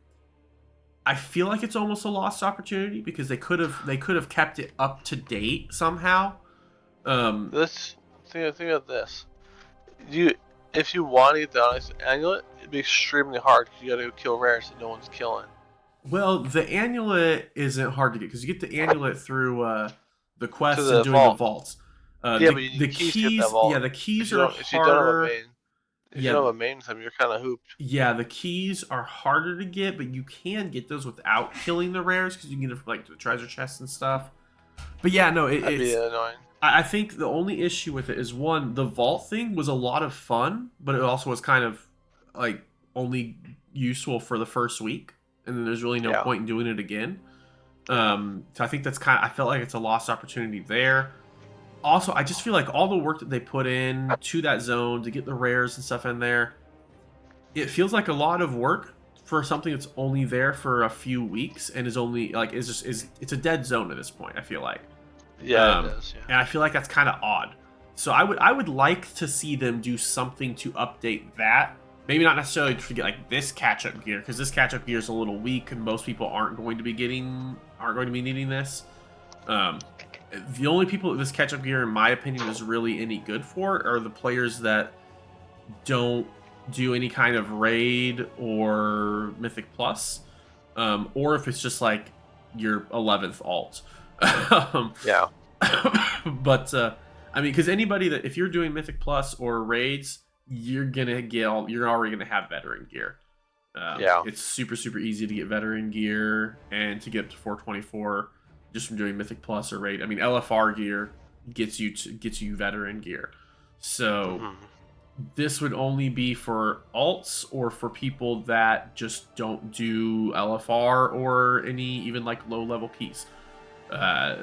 I feel like it's almost a lost opportunity because they could have kept it up to date somehow. Think of this. If you want to get the Onyx Amulet, it'd be extremely hard because you got to kill rares that no one's killing. Well, the amulet isn't hard to get because you get the amulet through the quests and doing the vaults. But you need the keys to get that vault. Yeah, the keys are harder. If you don't have a main time, you're kind of hooped. Yeah, the keys are harder to get, but you can get those without killing the rares because you can get it like the treasure chests and stuff. But yeah, no, it's annoying. I think the only issue with it is one, the vault thing was a lot of fun, but it also was kind of like only useful for the first week, and then there's really no point in doing it again. So I think that's I felt like it's a lost opportunity there. Also, I just feel like all the work that they put in to that zone to get the rares and stuff in there, it feels like a lot of work for something that's only there for a few weeks and is only like it's a dead zone at this point. I feel like, It is. Yeah. and I feel like that's kind of odd. So I would like to see them do something to update that. Maybe not necessarily to get like this catch-up gear, because this catch-up gear is a little weak, and most people aren't going to be needing this. The only people that this catch-up gear, in my opinion, is really any good for are the players that don't do any kind of raid or Mythic Plus, or if it's just like your 11th alt. Yeah. But I mean, because anybody that, if you're doing Mythic Plus or raids, you're already gonna have veteran gear. It's super easy to get veteran gear and to get up to 424 just from doing Mythic Plus or raid. I mean, LFR gear gets you veteran gear. So this would only be for alts or for people that just don't do LFR or any even like low level keys. I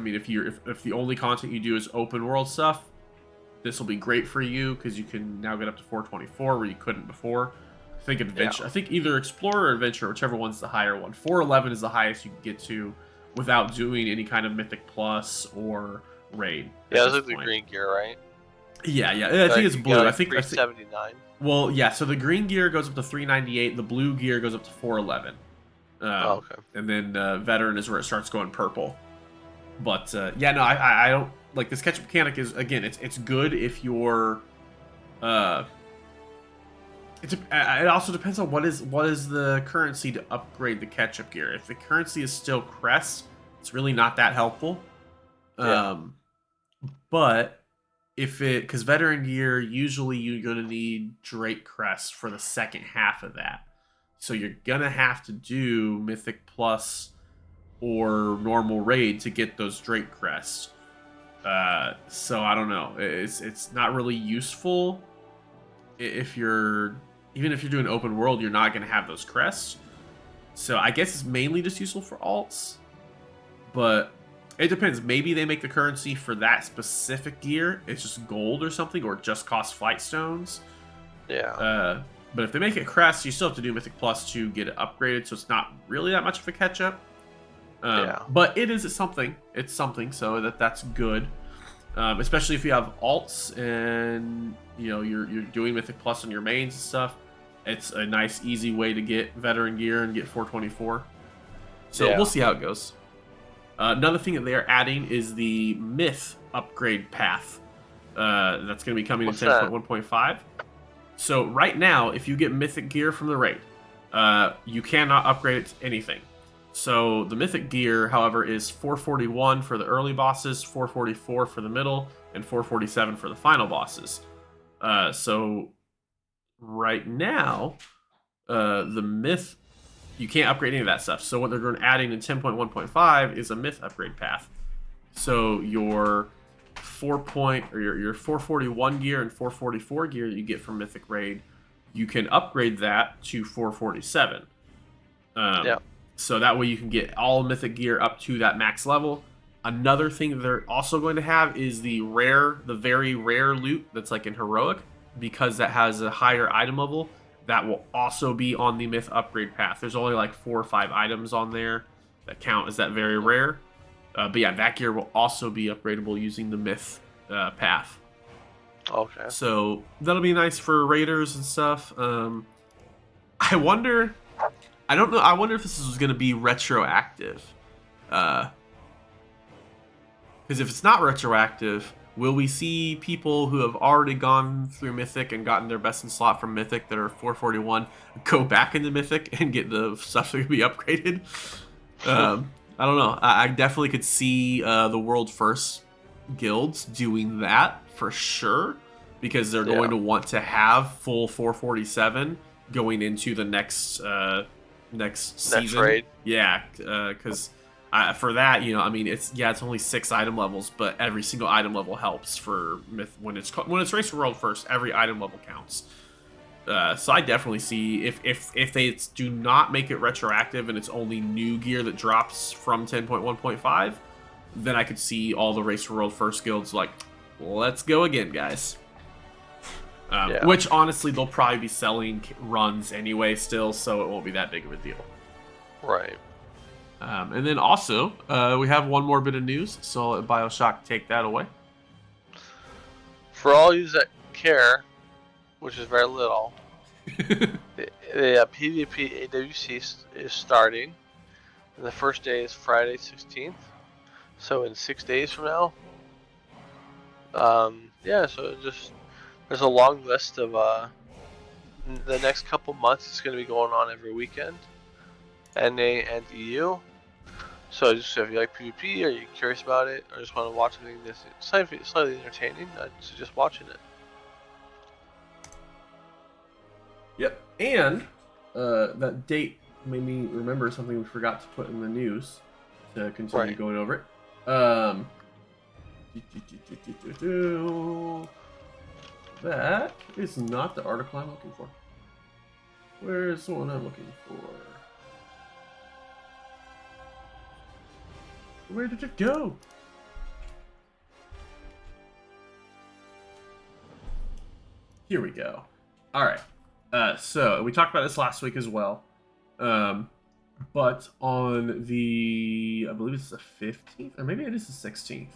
mean, if the only content you do is open world stuff, this will be great for you because you can now get up to 424 where you couldn't before. I think adventure. I think either explorer or adventure, whichever one's the higher one. 411 is the highest you can get to without doing any kind of Mythic Plus or raid. Yeah, it's like the green gear, right? Yeah. I think it's blue. I think 379. Well, yeah. So the green gear goes up to 398. The blue gear goes up to 411. Okay. And then veteran is where it starts going purple. But yeah, no, I don't like this catch-up mechanic. Is again, it's good if you're. It also depends on what is the currency to upgrade the catch-up gear. If the currency is still crest, it's really not that helpful. But because veteran gear, usually you're going to need Drake crest for the second half of that. So you're going to have to do Mythic Plus or normal raid to get those Drake crests. So I don't know. It's not really useful if you're doing open world. You're not going to have those crests. So I guess it's mainly just useful for alts. But it depends. Maybe they make the currency for that specific gear. It's just gold or something, or just cost flight stones. Yeah. But if they make it crest, you still have to do Mythic Plus to get it upgraded. So it's not really that much of a catch up. But it's something. It's something. So that's good. Especially if you have alts and you're doing Mythic Plus on your mains and stuff. It's a nice, easy way to get veteran gear and get 424. So we'll see how it goes. Another thing that they are adding is the Myth upgrade path. That's going to be coming in 10.1.5. So right now, if you get Mythic gear from the raid, you cannot upgrade it to anything. So the Mythic gear, however, is 441 for the early bosses, 444 for the middle, and 447 for the final bosses. So right now, the Myth, you can't upgrade any of that stuff. So what they're going to adding in 10.1.5 is a Myth upgrade path. So your your 441 gear and 444 gear that you get from Mythic Raid, you can upgrade that to 447. So that way you can get all Mythic gear up to that max level. Another thing that they're also going to have is the very rare loot that's like in Heroic, because that has a higher item level. That will also be on the Myth upgrade path. There's only like 4 or 5 items on there that count as that very rare. But yeah, that gear will also be upgradable using the Myth path. Okay. So that'll be nice for raiders and stuff. I wonder if this is going to be retroactive. Because if it's not retroactive, will we see people who have already gone through Mythic and gotten their best in slot from Mythic that are 441 go back into Mythic and get the stuff that can be upgraded? I don't know. I definitely could see the world first guilds doing that for sure, because they're going to want to have full 447 going into the next season. Raid. Yeah, because for that, I mean, it's only 6 item levels, but every single item level helps for Myth when it's raced for world first. Every item level counts. So I definitely see if they do not make it retroactive and it's only new gear that drops from 10.1.5, then I could see all the Race for World First guilds like, let's go again, guys. Yeah. Which honestly, they'll probably be selling runs anyway still, so it won't be that big of a deal. Right. And then also, we have one more bit of news, so I'll let Bioshock take that away. For all you that care, which is very little, the PvP AWC is starting. And the first day is Friday 16th, so in 6 days from now. Yeah, so there's a long list of the next couple months. It's going to be going on every weekend, NA and EU. So just if you like PvP, or you're curious about it, or just want to watch something that's slightly entertaining, I'd suggest watching it. Yep, and that date made me remember something we forgot to put in the news to continue going over it. That is not the article I'm looking for. Where's the one I'm looking for? Where did it go? Here we go. All right. So we talked about this last week as well. But on the, I believe it's the 15th, or maybe it is the 16th.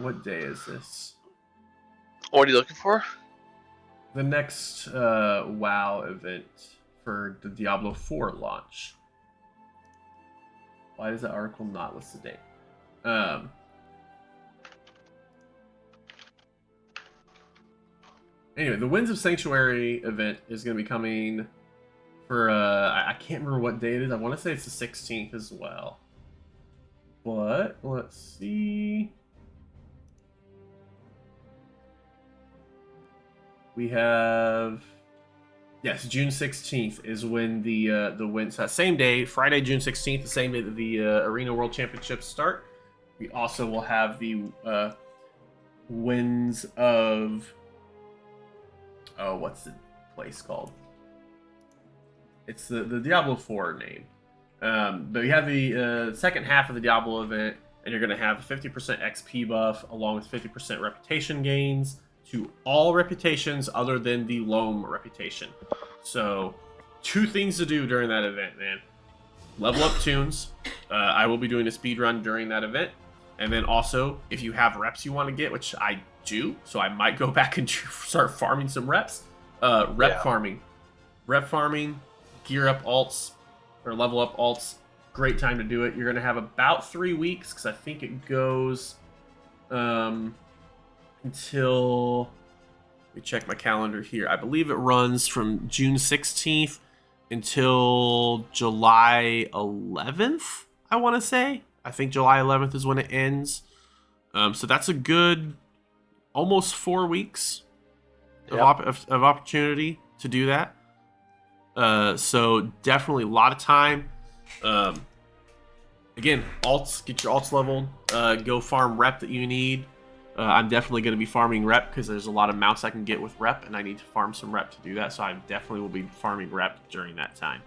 What day is this? What are you looking for? The next WoW event for the Diablo 4 launch. Why does the article not list the date? Anyway, the Winds of Sanctuary event is going to be coming for, I can't remember what day it is. I want to say it's the 16th as well. But, let's see. We have, yes, June 16th is when the Winds, same day, Friday, June 16th, the same day that the Arena World Championships start. We also will have the Winds of, oh, what's the place called? It's the Diablo 4 name. But we have the second half of the Diablo event, and you're going to have a 50% XP buff along with 50% reputation gains to all reputations other than the Loam reputation. So, 2 things to do during that event, man. Level up tunes. I will be doing a speed run during that event. And then also, if you have reps you want to get, which I do, so I might go back and start farming some reps. Farming. Rep farming, gear up alts, or level up alts. Great time to do it. You're going to have about 3 weeks, because I think it goes until, let me check my calendar here. I believe it runs from June 16th until July 11th, I want to say. I think July 11th is when it ends. So that's a good almost 4 weeks of opportunity to do that. So definitely a lot of time. Again, alts, get your alts leveled. Go farm rep that you need. I'm definitely going to be farming rep because there's a lot of mounts I can get with rep, and I need to farm some rep to do that. So I definitely will be farming rep during that time.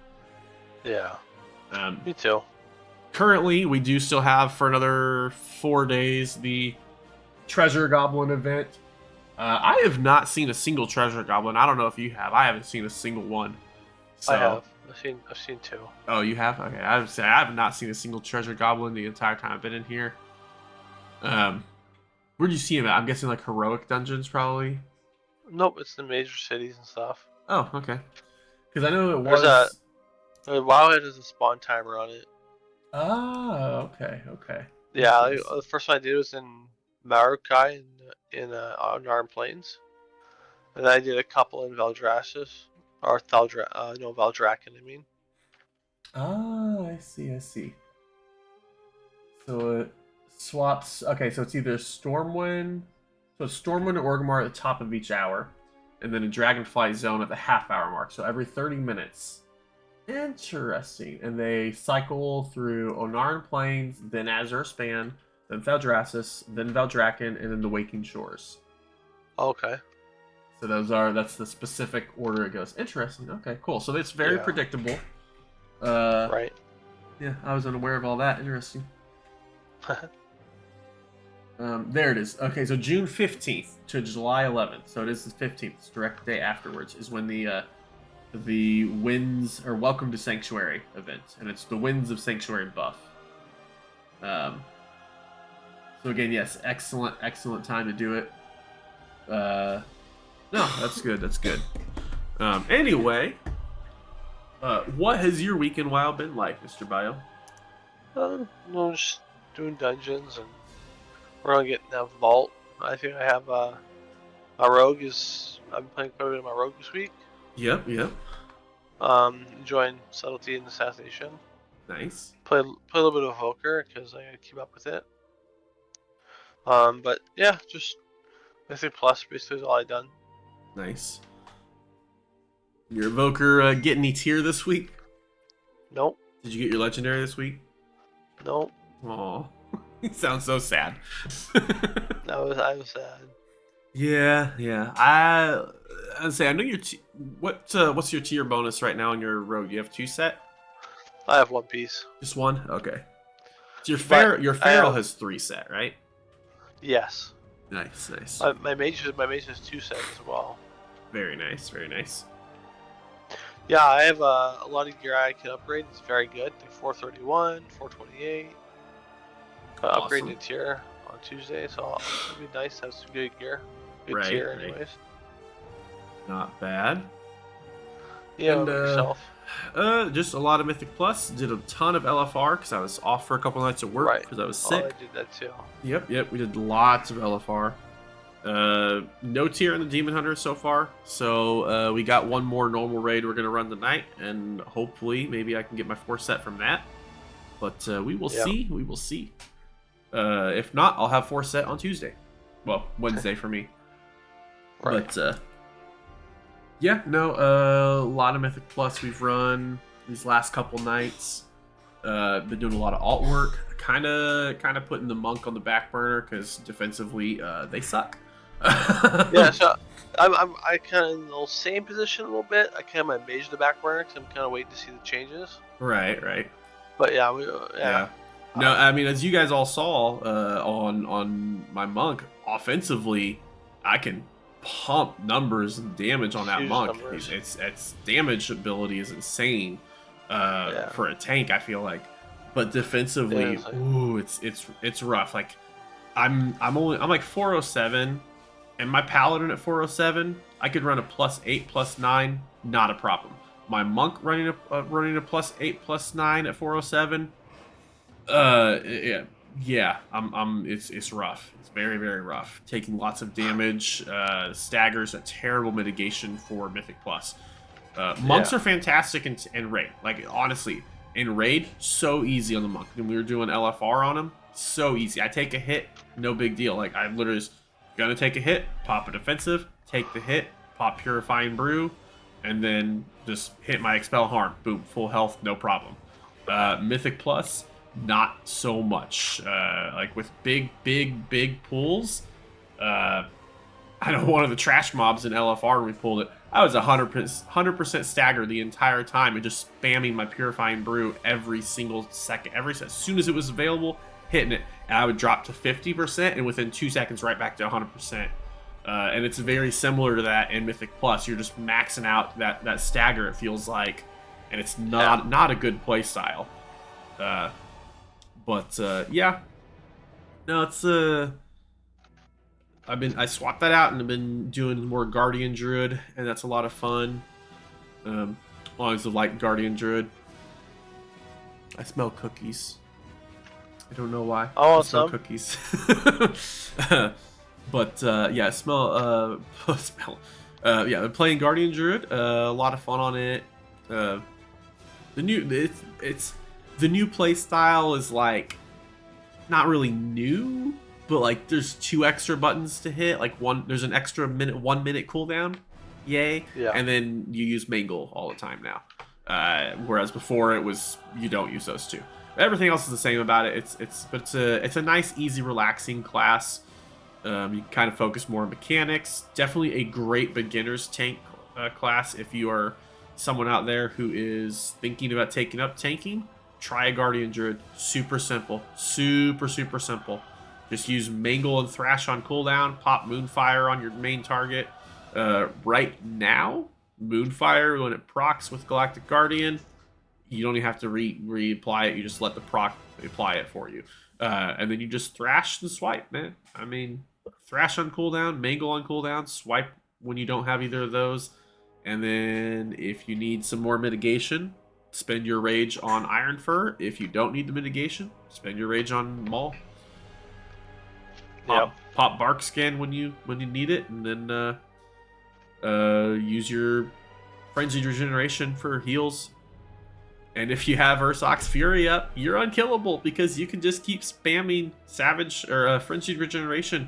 Yeah. Me too. Currently, we do still have for another 4 days the Treasure Goblin event. I have not seen a single Treasure Goblin. I don't know if you have. I haven't seen a single one. So, I have. I've seen 2. Oh, you have? Okay, I have not seen a single Treasure Goblin the entire time I've been in here. Where'd you see him at? I'm guessing like heroic dungeons, probably. Nope, it's the major cities and stuff. Oh, okay. Because I know it was. Wowhead has a spawn timer on it. Oh, okay. Yeah, the first one I did was in Marukai in Unarmed Plains, and then I did a couple in Valdrassus, or Valdrakken, I mean. Ah, I see. So it swaps. Okay, so it's either Stormwind. So it's Stormwind or Orgrimmar at the top of each hour, and then a Dragonflight zone at the half-hour mark. So every 30 minutes, Interesting. And they cycle through Onaran Plains, then Azure Span, then Thaldraszus, then Valdrakken, and then the Waking Shores. Okay. So that's the specific order it goes. Interesting. Okay, cool. So it's very predictable. Right. Yeah, I was unaware of all that. Interesting. There it is. Okay, so June 15th to July 11th. So it is the 15th. It's direct day afterwards is when the Winds or Welcome to Sanctuary event, and it's the Winds of Sanctuary buff. So again, yes, excellent time to do it. No, that's good. That's good. Anyway, what has your week in WoW been like, Mr. Bio? No, just doing dungeons, and we're gonna get in that vault. I think I have my rogue is. I've been playing quite a bit of my rogue this week. Yep. Enjoying subtlety and assassination. Nice. Play a little bit of Evoker because I gotta keep up with it. But yeah, just Mythic Plus basically is all I done. Nice. Your Evoker get any tier this week? Nope. Did you get your legendary this week? Nope. Aw. You sound so sad. I was sad. Yeah. I'd say I know your what's your tier bonus right now on your rogue? You have 2 set? I have 1 piece. Just 1? Okay. So your feral has 3 set, right? Yes. Nice. My mage has 2 sets as well. Very nice. Yeah, I have a lot of gear I can upgrade. It's very good. Like 431, 428. Awesome. Upgrading a tier on Tuesday, so it'll be nice to have some good gear. Good tier, anyways. Not bad. Yeah, and, yourself. Just a lot of Mythic Plus. Did a ton of LFR because I was off for a couple nights of work because I was sick. Oh, I did that too. Yep. We did lots of LFR. No tier in the Demon Hunter so far. So we got one more normal raid we're gonna run tonight, and hopefully maybe I can get my 4 set from that. But we will see. We will see. If not, I'll have 4 set on Tuesday. Well, Wednesday for me. Right. But yeah, no, a lot of Mythic Plus we've run these last couple nights. Been doing a lot of alt work. Kind of putting the monk on the back burner because defensively they suck. Yeah, so I kind of in the same position a little bit. I kind of my mage in the back burner because I'm kind of waiting to see the changes. Right. But yeah, yeah. No, I mean, as you guys all saw on my monk, offensively, I can pump numbers and damage on that monk. Its damage ability is insane for a tank, I feel like. But defensively, ooh, it's rough. Like I'm like 407, and my paladin at 407, I could run a +8, +9, not a problem. My monk running a +8, +9 at 407. Yeah. It's rough. It's very, very rough. Taking lots of damage. Staggers, a terrible mitigation for Mythic Plus. Monks are fantastic in raid. Like honestly, in raid, so easy on the monk. When we were doing LFR on him, so easy. I take a hit, no big deal. Like I literally just gonna take a hit, pop a defensive, take the hit, pop Purifying Brew, and then just hit my Expel Harm. Boom, full health, no problem. Mythic Plus, not so much. Like with big pools. I know one of the trash mobs in LFR when we pulled it, I was 100% staggered the entire time and just spamming my Purifying Brew every single second. As soon as it was available, hitting it. And I would drop to 50% and within 2 seconds right back to 100%. And it's very similar to that in Mythic Plus. You're just maxing out that stagger, it feels like. And it's not a good play style. But yeah. No, it's I swapped that out and I've been doing more Guardian Druid, and that's a lot of fun. Always like Guardian Druid. I smell cookies. I don't know why. Oh, I smell cookies. But yeah, smell. Yeah, I've been playing Guardian Druid. A lot of fun on it. The new play style is like not really new, but like there's 2 extra buttons to hit. Like there's an extra 1 minute cooldown. Yay! Yeah. And then you use Mangle all the time now. Whereas before it was you don't use those two. Everything else is the same about it. It's a nice, easy, relaxing class. You can kind of focus more on mechanics. Definitely a great beginner's tank class if you are someone out there who is thinking about taking up tanking. Try a Guardian Druid. Super simple. Super, super simple. Just use Mangle and Thrash on cooldown. Pop Moonfire on your main target. Right now, Moonfire, when it procs with Galactic Guardian, you don't even have to reapply it. You just let the proc apply it for you. And then you just thrash and swipe, man. I mean, thrash on cooldown, Mangle on cooldown, swipe when you don't have either of those. And then if you need some more mitigation, spend your rage on Iron Fur. If you don't need the mitigation, spend your rage on Maul. Pop Bark Scan when you need it, and then use your Frenzied Regeneration for heals. And if you have Ursoc's Fury up, you're unkillable because you can just keep spamming Savage or Frenzied Regeneration.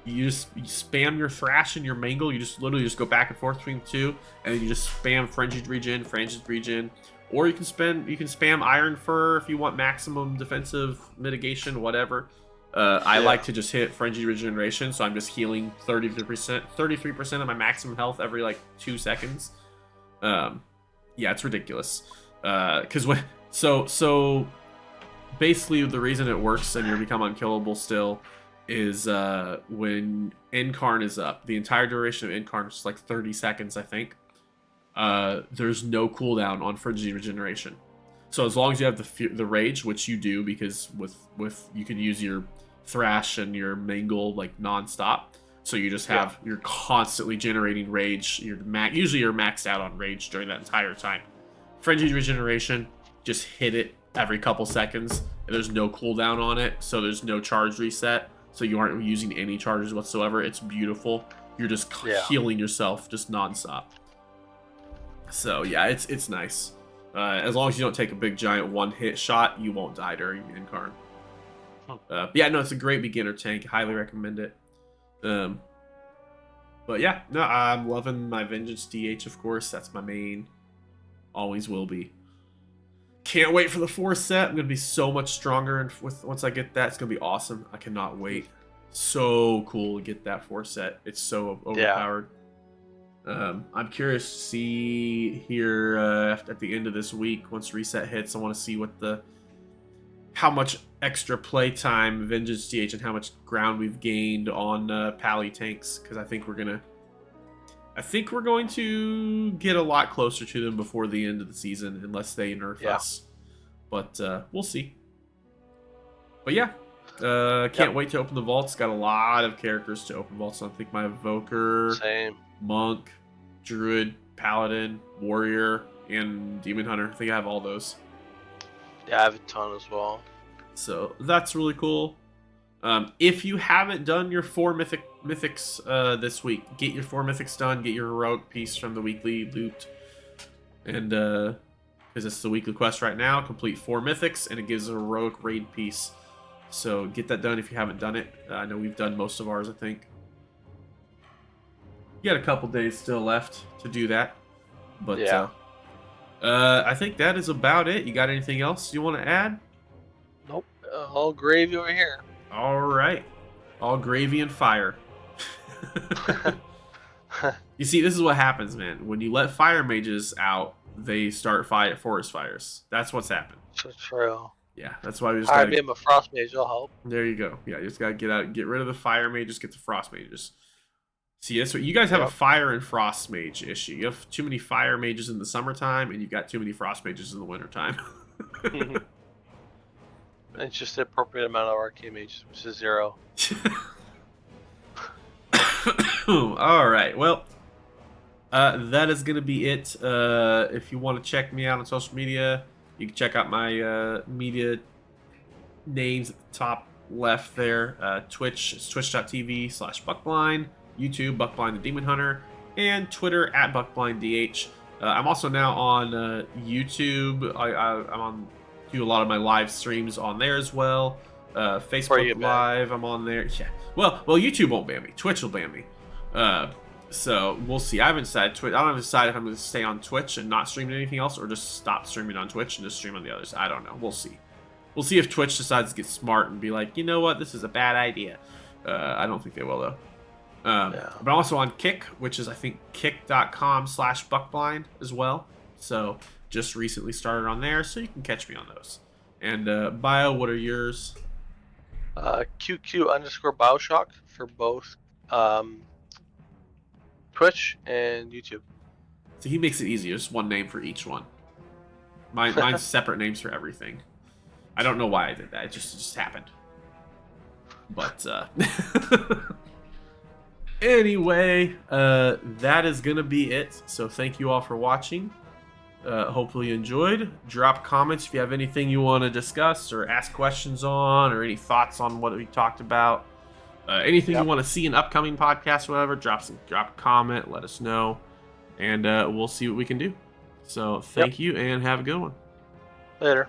You spam your Thrash and your Mangle. You just literally just go back and forth between the two, and you just spam Frenzied Regen, or you can spam Iron Fur if you want maximum defensive mitigation, whatever. I like to just hit Frenzied Regeneration, so I'm just healing 33% of my maximum health every like 2 seconds. Yeah, it's ridiculous. So basically the reason it works and you become unkillable still is when Incarn is up. The entire duration of Incarn is like 30 seconds, I think. There's no cooldown on Frenzied Regeneration. So as long as you have the rage, which you do, because with you can use your Thrash and your Mangle like non-stop. So you just have you're constantly generating rage. Usually you're maxed out on rage during that entire time. Frenzied Regeneration, just hit it every couple seconds. There's no cooldown on it, so there's no charge reset. So you aren't using any charges whatsoever. It's beautiful. You're just healing yourself just non-stop. So yeah, it's nice. As long as you don't take a big giant one-hit shot, you won't die during Incarn. Yeah, no, it's a great beginner tank. Highly recommend it. But yeah, no, I'm loving my Vengeance DH, of course. That's my main. Always will be. Can't wait for the 4th set. I'm going to be so much stronger, and once I get that, it's going to be awesome. I cannot wait. So cool to get that 4th set. It's so overpowered. I'm curious to see here at the end of this week, once reset hits, I want to see how much extra playtime Vengeance DH and how much ground we've gained on Pally tanks, because I think we're going to get a lot closer to them before the end of the season, unless they nerf us. But we'll see. But yeah, can't wait to open the vaults. Got a lot of characters to open vaults. I think my Evoker, Monk, Druid, Paladin, Warrior, and Demon Hunter. I think I have all those. Yeah, I have a ton as well. So that's really cool. If you haven't done your 4 mythics this week, get your 4 mythics done. Get your heroic piece from the weekly loot, and because it's the weekly quest right now, complete 4 mythics, and it gives a heroic raid piece. So get that done if you haven't done it. I know we've done most of ours, I think. You got a couple days still left to do that, but I think that is about it. You got anything else you want to add? Nope. All gravy over here. All right. All gravy and fire. You see, this is what happens, man. When you let fire mages out, they start forest fires. That's what's happened. So true. Yeah, that's why we just gotta... I'm a frost mage, I'll help. There you go. Yeah, you just gotta get rid of the fire mages, get the frost mages. See, that's what you guys have a fire and frost mage issue. You have too many fire mages in the summertime, and you've got too many frost mages in the wintertime. It's just the appropriate amount of arcane mages, which is 0. All right, well, that is going to be it. If you want to check me out on social media, you can check out my media names at the top left there. Twitch is twitch.tv/Buckblind, YouTube, Buckblind the Demon Hunter, and Twitter @BuckblindDH. I'm also now on YouTube. I'm on do a lot of my live streams on there as well. Facebook Live, I'm on there. Yeah. Well, YouTube won't ban me. Twitch will ban me. So we'll see. I haven't decided Twitch. I don't have decided if I'm going to stay on Twitch and not stream anything else, or just stop streaming on Twitch and just stream on the others. I don't know. We'll see. We'll see if Twitch decides to get smart and be like, you know what, this is a bad idea. I don't think they will though. But I'm also on Kick, which is I think kick.com/buckblind as well. So just recently started on there, so you can catch me on those. And Bio, what are yours? QQ_Bioshock for both Twitch and YouTube. So he makes it easy. Just one name for each one. Mine's separate names for everything. I don't know why I did that. It just happened. But anyway, that is gonna be it. So thank you all for watching. Hopefully you enjoyed. Drop comments if you have anything you want to discuss or ask questions on, or any thoughts on what we talked about. Anything you want to see in upcoming podcasts, whatever, drop a comment, let us know, and we'll see what we can do. So thank you, and have a good one. Later.